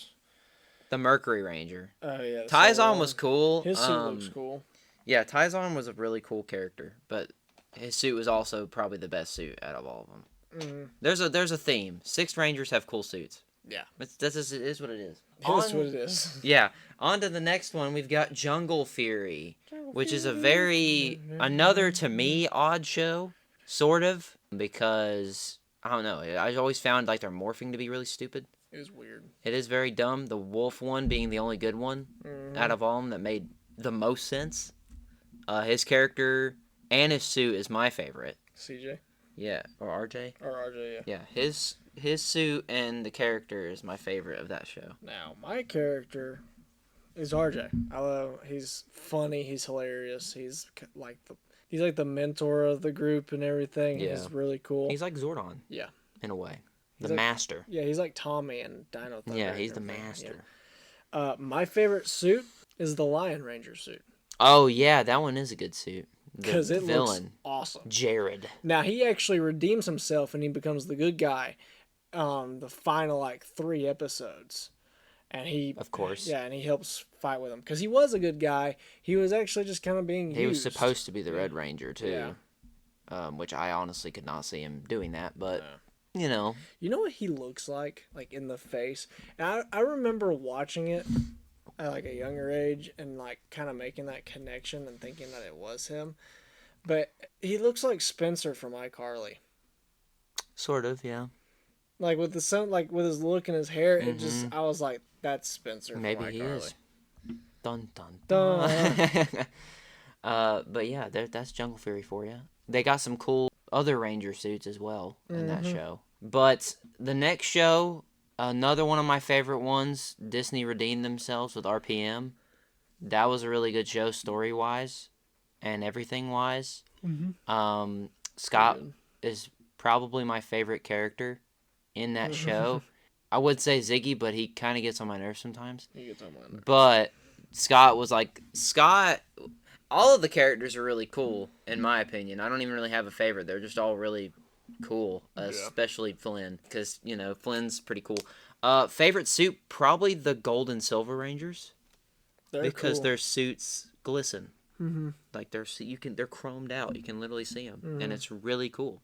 the Mercury Ranger. Oh yeah, Taizon was cool. His suit looks cool. Yeah, Taizon was a really cool character, but his suit was also probably the best suit out of all of them. Mm-hmm. There's a theme. 6 Rangers have cool suits. Yeah. It is what it is. That's what it is. Yeah. On to the next one, we've got Jungle Fury, which is another, to me, odd show, sort of, because, I don't know, I always found, like, their morphing to be really stupid. It was weird. It is very dumb, the wolf one being the only good one out of all of them that made the most sense. His character and his suit is my favorite. CJ? Yeah, or RJ? Or RJ, yeah. Yeah, his suit and the character is my favorite of that show. Now, my character is RJ. He's funny, he's hilarious, he's like the mentor of the group and everything. Yeah. He's really cool. He's like Zordon. Yeah. In a way. The master. Yeah, he's like Tommy and Dino. Yeah, he's the master. Yeah. My favorite suit is the Lion Ranger suit. Oh, yeah, that one is a good suit. Because it looks awesome. Jared. Now, he actually redeems himself and he becomes the good guy the final, 3 episodes. And he... Of course. Yeah, and he helps fight with him. Because he was a good guy. He was actually just kind of being used. He was supposed to be the Red Ranger, too. Yeah. Which I honestly could not see him doing that, but... Yeah. You know. You know what he looks like in the face? And I remember watching it at a younger age and kind of making that connection and thinking that it was him. But he looks like Spencer from iCarly. Sort of, yeah. With with his look and his hair, it just I was like, that's Spencer from iCarly. Maybe he is. Dun dun dun. But yeah, that's Jungle Fury for you. They got some cool other Ranger suits as well in that show. But the next show, another one of my favorite ones, Disney redeemed themselves with RPM. That was a really good show story-wise and everything-wise. Scott is probably my favorite character in that show. I would say Ziggy, but he kind of gets on my nerves sometimes. He gets on my nerves. But Scott was like... All of the characters are really cool, in my opinion. I don't even really have a favorite. They're just all really cool, especially Flynn, because, Flynn's pretty cool. Favorite suit, probably the Gold and Silver Rangers. Because their suits glisten. Like, they're chromed out. You can literally see them, and it's really cool.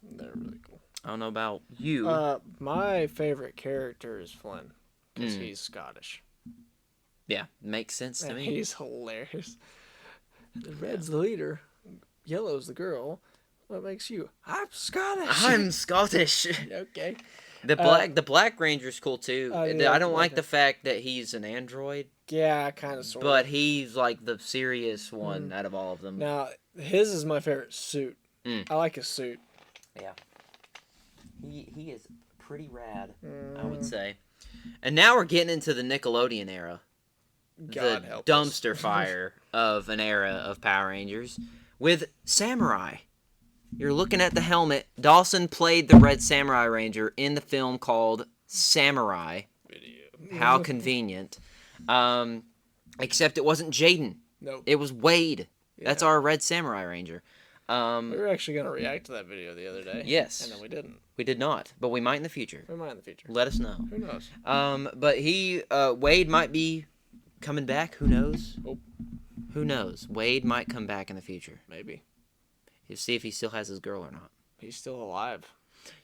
They're really cool. I don't know about you. My favorite character is Flynn, because he's Scottish. Yeah, makes sense to me. He's hilarious. The red's the leader, yellow's the girl. What makes you? I'm Scottish. I'm Scottish. Okay. The Black Ranger's cool too. Yeah, I don't like the fact that he's an android. Yeah, kind of, sort of. But he's like the serious one out of all of them. Now, his is my favorite suit. I like his suit. Yeah. He is pretty rad, I would say. And now we're getting into the Nickelodeon era. God the help dumpster us. fire of an era of Power Rangers with Samurai. You're looking at the helmet. Dawson played the Red Samurai Ranger in the film called Samurai. How convenient. Except it wasn't Jaden. Nope. It was Wade. Yeah. That's our Red Samurai Ranger. We were actually going to react to that video the other day. Yes. And then we didn't. We did not, but we might in the future. We might in the future. Let us know. Who knows? But Wade might be coming back. Who knows? Oh. Who knows? Wade might come back in the future. Maybe. He'll see if he still has his girl or not. He's still alive.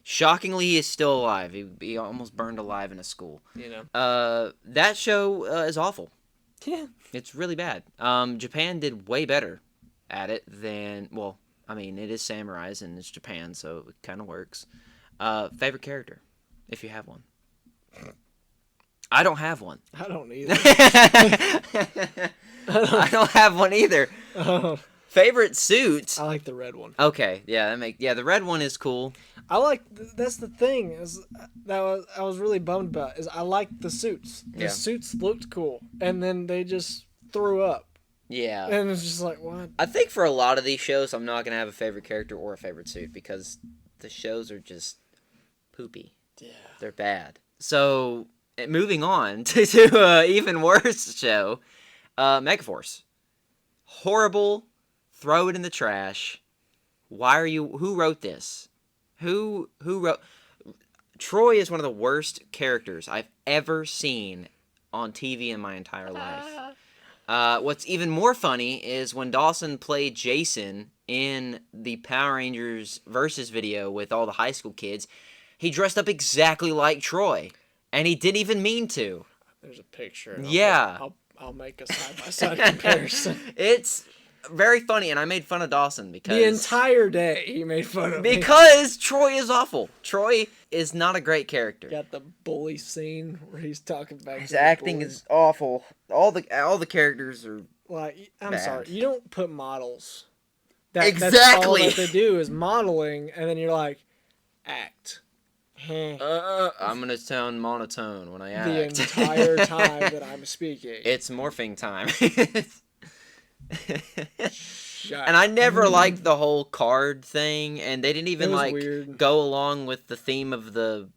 Shockingly, he is still alive. He almost burned alive in a school. That show is awful. Yeah. It's really bad. Japan did way better at it than... Well, I mean, it is samurais and it's Japan, so it kind of works. Favorite character, if you have one. I don't have one. I don't either. I don't have one either. Favorite suit. I like the red one. Okay, yeah, the red one is cool. I like that's the thing is I was really bummed about is I liked the suits. The suits looked cool, and then they just threw up. Yeah, and it's just like what? I think for a lot of these shows, I'm not gonna have a favorite character or a favorite suit because the shows are just poopy. Yeah, they're bad. So moving on to an even worse show, Megaforce. Horrible. Throw it in the trash. Who wrote this? Who wrote... Troy is one of the worst characters I've ever seen on TV in my entire life. What's even more funny is when Dawson played Jason in the Power Rangers Versus video with all the high school kids, he dressed up exactly like Troy. And he didn't even mean to. There's a picture. I'll make a side-by-side comparison. It's... very funny, and I made fun of Dawson because... The entire day he made fun of me. Because Troy is awful. Troy is not a great character. Got the bully scene where he's talking back His to the acting bullies. is awful. All the characters are like, I'm bad. sorry, you don't put models. Exactly. That's all that they do is modeling, and then you're like, act. I'm gonna sound monotone when I act. The entire time that I'm speaking. It's morphing time. Shut and I never liked the whole card thing, and they didn't even weird. go along with the theme of the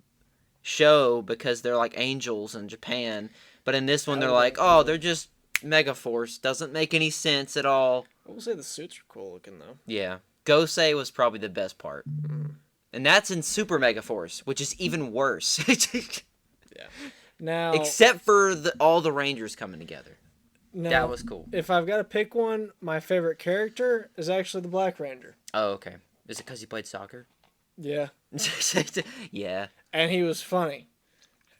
show because they're like angels in Japan. But in this one, they're like, oh, they're just Megaforce. Doesn't make any sense at all. I will say the suits are cool looking though. Yeah, Gosei was probably the best part, and that's in Super Megaforce, which is even worse. Yeah. Now, except for all the Rangers coming together. Now, that was cool. If I've got to pick one, my favorite character is actually the Black Ranger. Oh, okay. Is it because he played soccer? Yeah. Yeah. And he was funny.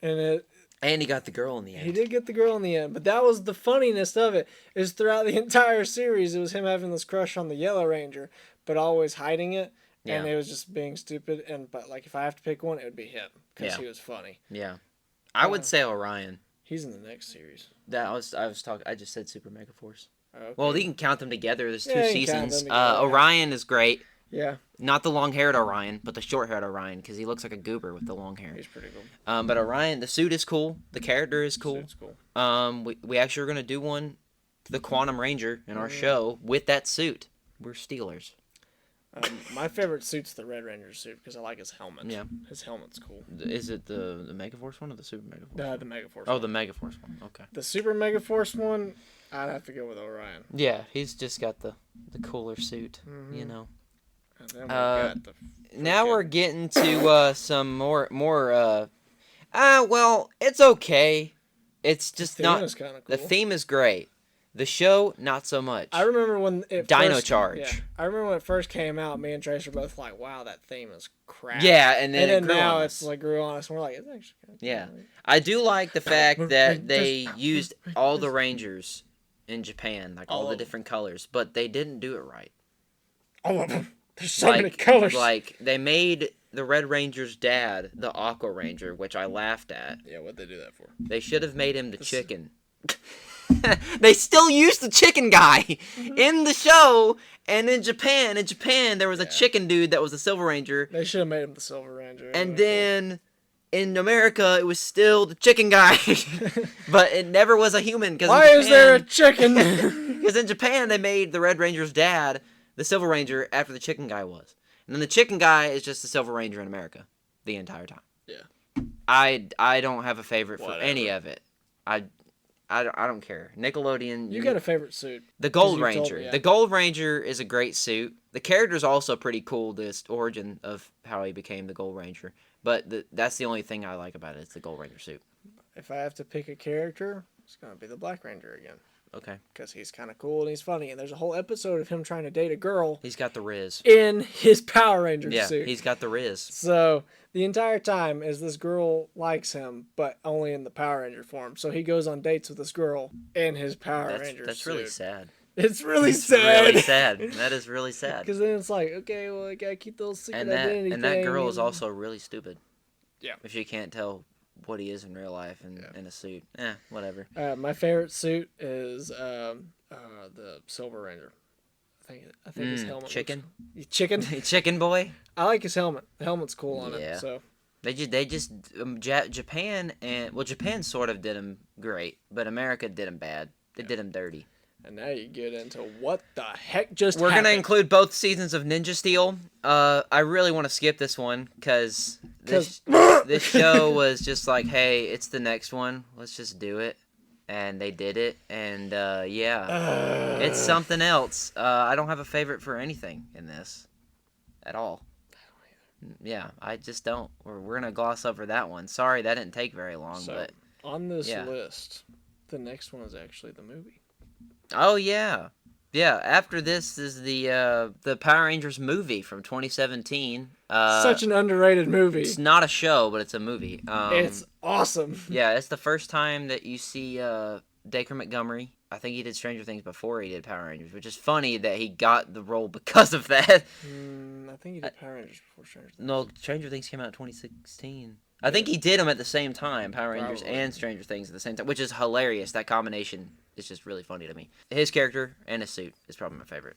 And he got the girl in the end. He did get the girl in the end. But that was the funniness of it, is throughout the entire series, it was him having this crush on the Yellow Ranger, but always hiding it. Yeah. And it was just being stupid. But like, if I have to pick one, it would be him. Because he was funny. Yeah. I would say Orion. He's in the next series. I just said Super Megaforce. Okay. Well, you can count them together. There's two seasons. Together, Orion is great. Yeah, Not the long-haired Orion, but the short-haired Orion, because he looks like a goober with the long hair. he's pretty cool. But Orion, the suit is cool. The character is cool. Suit's cool. We actually are gonna do one, the Quantum Ranger, in our show with that suit. We're Steelers. My favorite suit's the Red Ranger suit because I like his helmet. Yeah. His helmet's cool. Is it the Megaforce one or the Super Megaforce? The Megaforce. Oh, the Megaforce one. Okay. The Super Megaforce one, I'd have to go with Orion. Yeah, he's just got the cooler suit, you know. And then we got the Now we're getting to some more. Well, it's okay. It's just theme not. is kinda The cool. theme is great. The show, not so much. I remember when it Dino first, Charge. Yeah, I remember when it first came out. Me and Trace were both like, "Wow, that theme is crap." Yeah, and then, it grew now on it's us. like grew on us. And we're like, "It's actually kind of Yeah. cool." I do like the fact that they used all the Rangers in Japan, like all All the of them. different colors, but they didn't do it right. All of them. There's so many colors. Like they made the Red Ranger's dad the Aqua Ranger, which I laughed at. Yeah, what'd they do that for? They should have made him the chicken. They still used the chicken guy in the show, and in Japan, there was a chicken dude that was the Silver Ranger, They should have made him the Silver Ranger. and then in America it was still the chicken guy, but it never was a human. Why is there a chicken? Because in Japan they made the Red Ranger's dad the Silver Ranger after the chicken guy was, and then the chicken guy is just the Silver Ranger in America the entire time. Yeah. I don't have a favorite for Whatever. any of it. I don't care. Nickelodeon. You got a favorite suit? The Gold you told Ranger. me, yeah. The Gold Ranger is a great suit. The character's also pretty cool, this origin of how he became the Gold Ranger. But that's the only thing I like about it. It's the Gold Ranger suit. If I have to pick a character, it's gonna be the Black Ranger again. Okay. Because he's kind of cool and he's funny. And there's a whole episode of him trying to date a girl He's got the Riz. in his Power Ranger Yeah, suit. he's got the Riz. So the entire time is this girl likes him, but only in the Power Ranger form. So he goes on dates with this girl in his Power Ranger That's suit. really sad. It's really It's sad. really sad. That is really sad. Because then it's like, okay, well, I gotta keep those secret And that identity that girl thing is also really stupid. Yeah. If she can't tell what he is in real life and in a suit. Whatever. My favorite suit is the Silver Ranger. I think his helmet. Chicken? Chicken. Chicken boy? I like his helmet. The helmet's cool on Yeah. it. So Japan Japan sort of did him great, but America did him bad. They did him dirty. and now you get into what the heck just We're happened. gonna include both seasons of Ninja Steel. I really want to skip this one because this show was just like, hey, it's the next one. Let's just do it, and they did it, and it's something else. I don't have a favorite for anything in this at all. Yeah, I just don't. We're gonna gloss over that one. Sorry, that didn't take very long, So, but on this yeah. list, the next one is actually the movie. oh yeah. After this is the Power Rangers movie from 2017. Such an underrated movie. It's not a show, but it's a movie. It's awesome. Yeah, it's the first time that you see Dacre Montgomery. I think he did Stranger Things before he did Power Rangers, which is funny that he got the role because of that. I think he did Power Rangers before Stranger Things. No, Stranger Things came out in 2016. I think he did them at the same time, Power Rangers Probably. and Stranger Things at the same time, which is hilarious. That combination is just really funny to me. His character and his suit is probably my favorite.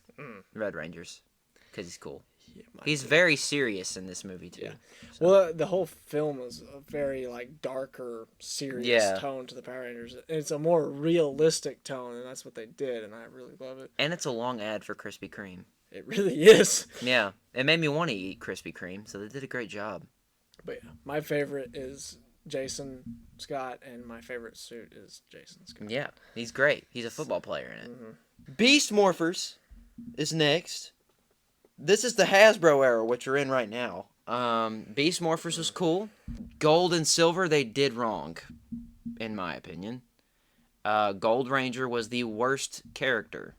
Red Rangers, because he's cool. Yeah, He's very serious in this movie too. Yeah. Well, the whole film is a very like darker, serious tone to the Power Rangers. It's a more realistic tone, and that's what they did, and I really love it. And it's a long ad for Krispy Kreme. It really is. Yeah, it made me want to eat Krispy Kreme, so they did a great job. But yeah, my favorite is Jason Scott, and my favorite suit is Jason Scott. Yeah, he's great. He's a football player in it. Beast Morphers is next. This is the Hasbro era, which we're in right now. Beast Morphers was cool. Gold and Silver, they did wrong, in my opinion. Gold Ranger was the worst character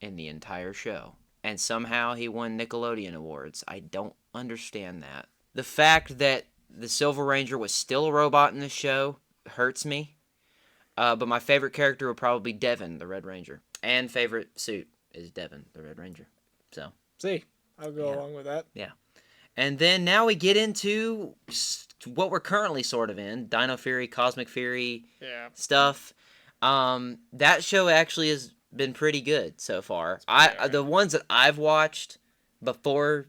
in the entire show. And somehow he won Nickelodeon awards. I don't understand that. The fact that the Silver Ranger was still a robot in the show hurts me. But my favorite character would probably be Devin, the Red Ranger. And favorite suit is Devin, the Red Ranger. So, See, I'll go along with that. yeah. And then now we get into what we're currently sort of in. Dino Fury, Cosmic Fury stuff. That show actually has been pretty good so far. The ones that I've watched before,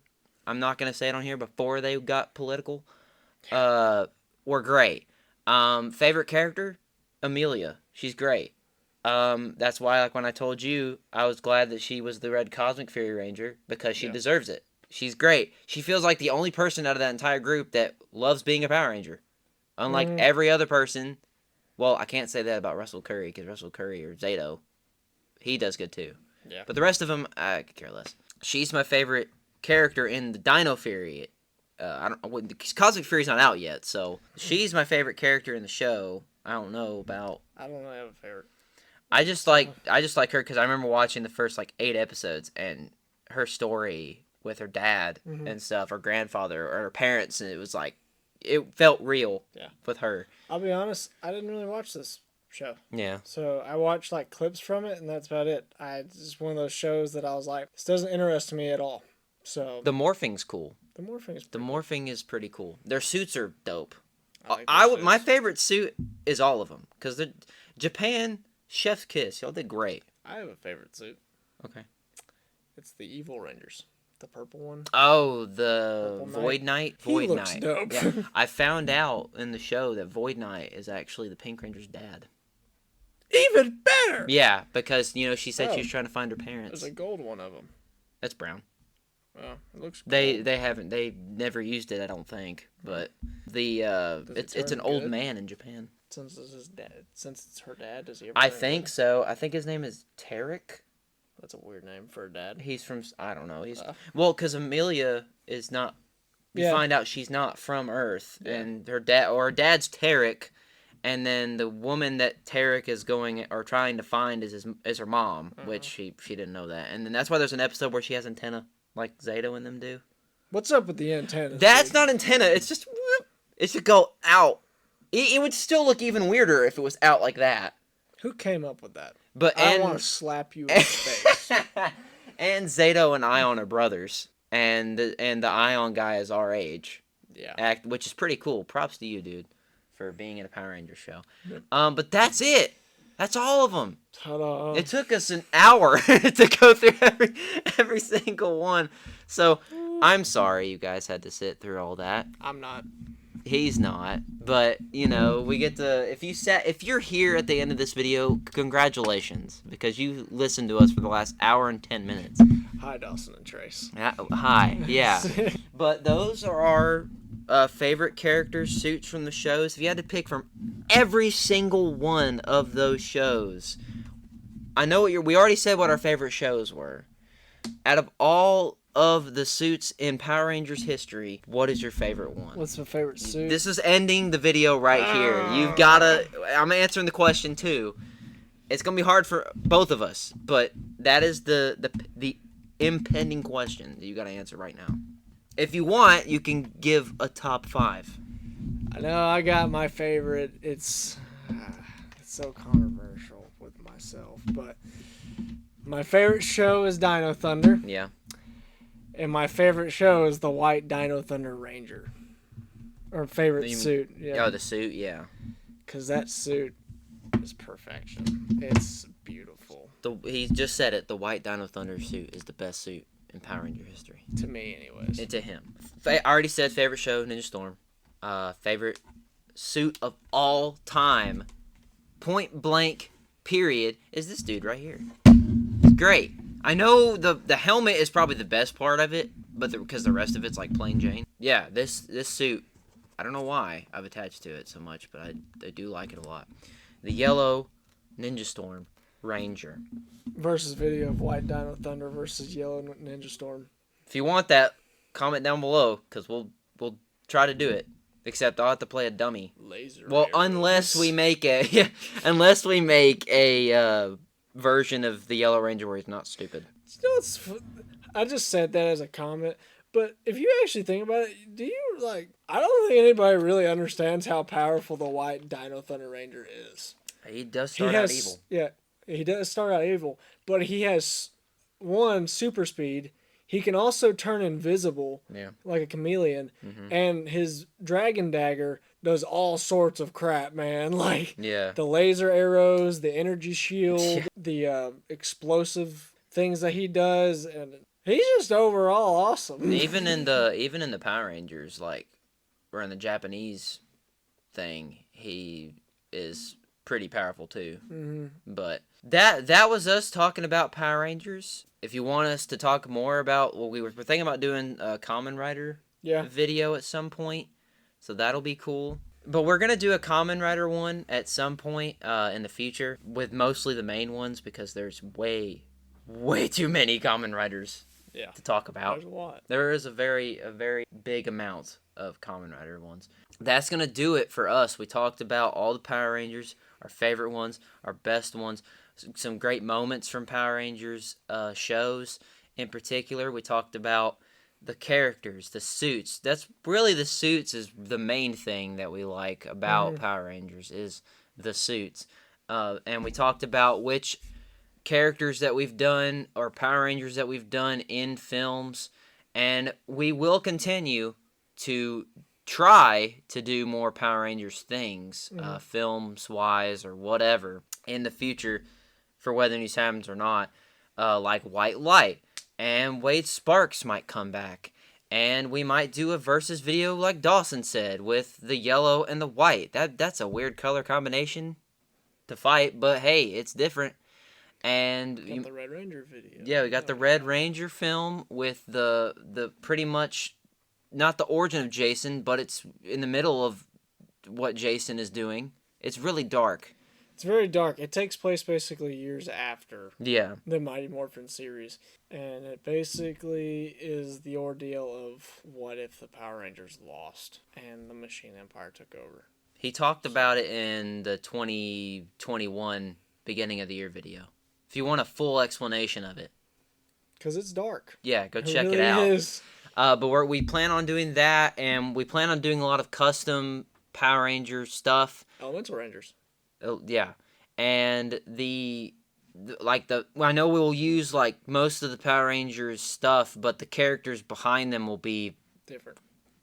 I'm not going to say it on here, before they got political, were great. Favorite character? Amelia. She's great. That's why, like, when I told you, I was glad that she was the Red Cosmic Fury Ranger, because she deserves it. She's great. She feels like the only person out of that entire group that loves being a Power Ranger. Unlike every other person. Well, I can't say that about Russell Curry, because Russell Curry, or Zeo, he does good too. Yeah. But the rest of them, I could care less. She's my favorite character in the Dino Fury. Cosmic Fury's not out yet, so she's my favorite character in the show. I don't know about. I don't really have a favorite. I just like her because I remember watching the first 8 episodes, and her story with her dad and stuff, her grandfather or her parents, and it felt real with her. I'll be honest, I didn't really watch this show. Yeah. So I watched clips from it, and that's about it. It's just one of those shows that I was like, this doesn't interest me at all. So The morphing's cool. The morphing is pretty cool. Their suits are dope. I My favorite suit is all of them, because the Japan chef's kiss. Y'all did great. I have a favorite suit. Okay. It's the Evil Rangers. The purple one. Oh, the Purple Void Knight. He looks dope. Yeah. I found out in the show that Void Knight is actually the Pink Ranger's dad. Even better. Yeah, because she said she was trying to find her parents. There's a gold one of them. That's brown. Oh, it looks cool. They never used it, I don't think, but it's an old man in Japan. Since it's her dad, does he ever I turn think good? so. I think his name is Tarek. That's a weird name for a dad. He's from, I don't know. Because Amelia is not. You find out she's not from Earth, and her dad's Tarek, and then the woman that Tarek is trying to find is her mom, which she didn't know that, and then that's why there's an episode where she has antenna like Zeo and them do. What's up with the antenna? That's not antenna. It's just it should go out. It would still look even weirder if it was out like that. Who came up with that? But I want to slap you in the face. And Zeo and Ion are brothers, and the Ion guy is our age. Yeah. Which is pretty cool. Props to you, dude, for being in a Power Rangers show. But that's it. That's all of them. Ta-da. It took us an hour to go through every single one. So I'm sorry you guys had to sit through all that. I'm not. He's not, but we get to. If you're here at the end of this video, congratulations, because you listened to us for the last hour and 10 minutes. Hi, Dawson and Trace. Hi, yeah. But those are our favorite characters, suits from the shows. If you had to pick from every single one of those shows, I know we already said what our favorite shows were. Out of all of the suits in Power Rangers history, what is your favorite one? What's my favorite suit? This is ending the video right here. I'm answering the question too. It's gonna be hard for both of us, but that is the impending question that you gotta answer right now. If you want, you can give a top 5. I know I got my favorite. It's so controversial with myself, but my favorite show is Dino Thunder. Yeah. And my favorite show is the White Dino Thunder Ranger. Or favorite suit. Yeah. Oh, the suit, yeah. Because that suit is perfection. It's beautiful. He just said it. The White Dino Thunder suit is the best suit in Power Ranger history. To me, anyways. And to him. I already said favorite show, Ninja Storm. Favorite suit of all time, point blank, period, is this dude right here. It's great. I know the helmet is probably the best part of it, but because the rest of it's like plain Jane. Yeah, this suit, I don't know why I've attached to it so much, but I do like it a lot. The yellow Ninja Storm Ranger. Versus video of White Dino Thunder versus Yellow Ninja Storm. If you want that, comment down below, because we'll try to do it. Except I'll have to play a dummy. Laser. Well, arrows. unless we make a version of the Yellow Ranger where he's not stupid. I just said that as a comment, but if you actually think about it, do you I don't think anybody really understands how powerful the White Dino Thunder Ranger is. He does start out evil. Yeah, he does start out evil, but he has super speed. He can also turn invisible, like a chameleon, and his dragon dagger does all sorts of crap, man. The laser arrows, the energy shield, the explosive things that he does, and He's just overall awesome. Even in the Power Rangers, like, or in the Japanese thing, he is pretty powerful too. Mm-hmm. But that was us talking about Power Rangers. If you want us to talk more about, well, we're thinking about doing a Kamen Rider video at some point, so that'll be cool. But we're gonna do a Kamen Rider one at some point in the future, with mostly the main ones, because there's way too many Kamen Riders to talk about. There's a lot. There is a very big amount of Kamen Rider ones. That's gonna do it for us. We talked about all the Power Rangers, our favorite ones, our best ones, some great moments from Power Rangers shows. In particular, we talked about the characters, the suits. That's really, the suits is the main thing that we like about Power Rangers, is the suits. And we talked about which characters that we've done, or Power Rangers that we've done in films, and we will continue to try to do more Power Rangers things, films wise or whatever, in the future, for whether news happens or not. Like White Light and Wade Sparks might come back, and we might do a versus video like Dawson said, with the yellow and the white. That's a weird color combination to fight, but hey, it's different. And got the Red Ranger video. Yeah, we got the Red Ranger film with the pretty much, not the origin of Jason, but it's in the middle of what Jason is doing. It's really dark. It's very dark. It takes place basically years after the Mighty Morphin series. And it basically is the ordeal of what if the Power Rangers lost and the Machine Empire took over. He talked about it in the 2021 beginning of the year video. If you want a full explanation of it. Because it's dark. Yeah, go check really it out. Is. But we plan on doing that, and we plan on doing a lot of custom Power Ranger stuff. Elemental Rangers. Yeah. And I know we'll use like most of the Power Rangers stuff, but the characters behind them will be different,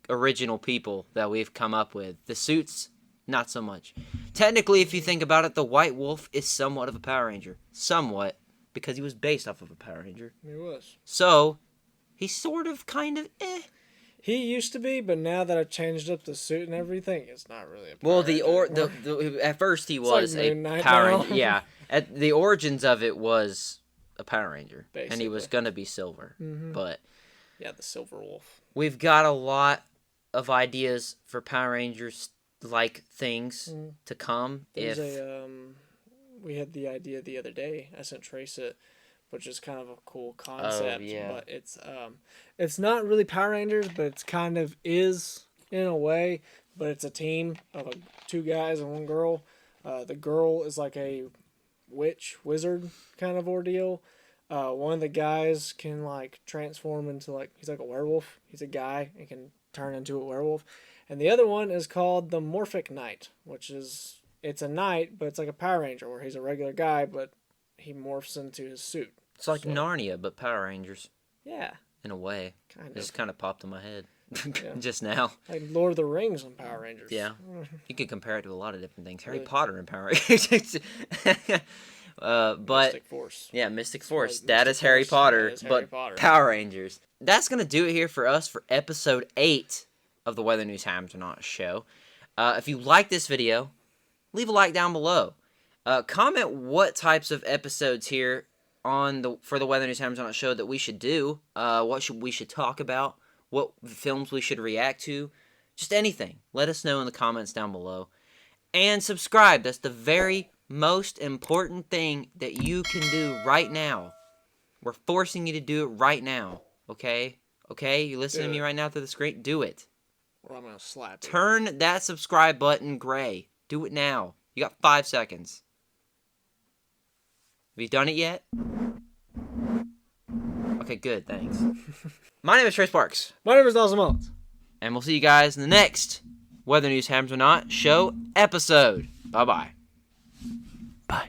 original people that we've come up with. The suits, not so much. Technically, if you think about it, the White Wolf is somewhat of a Power Ranger. Somewhat, because he was based off of a Power Ranger. He was. So, he's sort of, kind of, He used to be, but now that I've changed up the suit and everything, it's not really a Power Ranger. At first he it's was like a Power Ranger. Yeah, at the origins of it was a Power Ranger, basically. And he was gonna be silver. But yeah, the Silver Wolf. We've got a lot of ideas for Power Rangers like things to come. We had the idea the other day. I sent Trace it, which is kind of a cool concept. Oh, yeah. But it's not really Power Rangers, but it's kind of is in a way. But it's a team of two guys and one girl. The girl is like a wizard kind of ordeal. One of the guys can like transform into he's like a werewolf. He's a guy and can turn into a werewolf. And the other one is called the Morphic Knight, which is, it's a knight, but it's like a Power Ranger where he's a regular guy, but he morphs into his suit. It's like Narnia, but Power Rangers. Yeah. In a way. Kind of. It just kind of popped in my head just now. Like Lord of the Rings on Power Rangers. Yeah. You could compare it to a lot of different things. Harry Potter and Power Rangers. But Mystic Force. Yeah, Mystic Force. That is Harry Potter, but Power Rangers. That's going to do it here for us for episode 8 of the Weather News Happens or Not show. If you like this video, leave a like down below. Comment what types of episodes here for the Weather News Happens or Not show that we should do. What we should talk about. What films we should react to. Just anything. Let us know in the comments down below. And subscribe. That's the very most important thing that you can do right now. We're forcing you to do it right now. Okay? Okay? You listening to me right now through the screen? Do it. Or I'm going to slap you. Turn that subscribe button gray. Do it now. You got 5 seconds. Have you done it yet? Okay, good. Thanks. My name is Trey Sparks. My name is Dawson Mullins. And we'll see you guys in the next Weather News Happens or Not show episode. Bye-bye. Bye.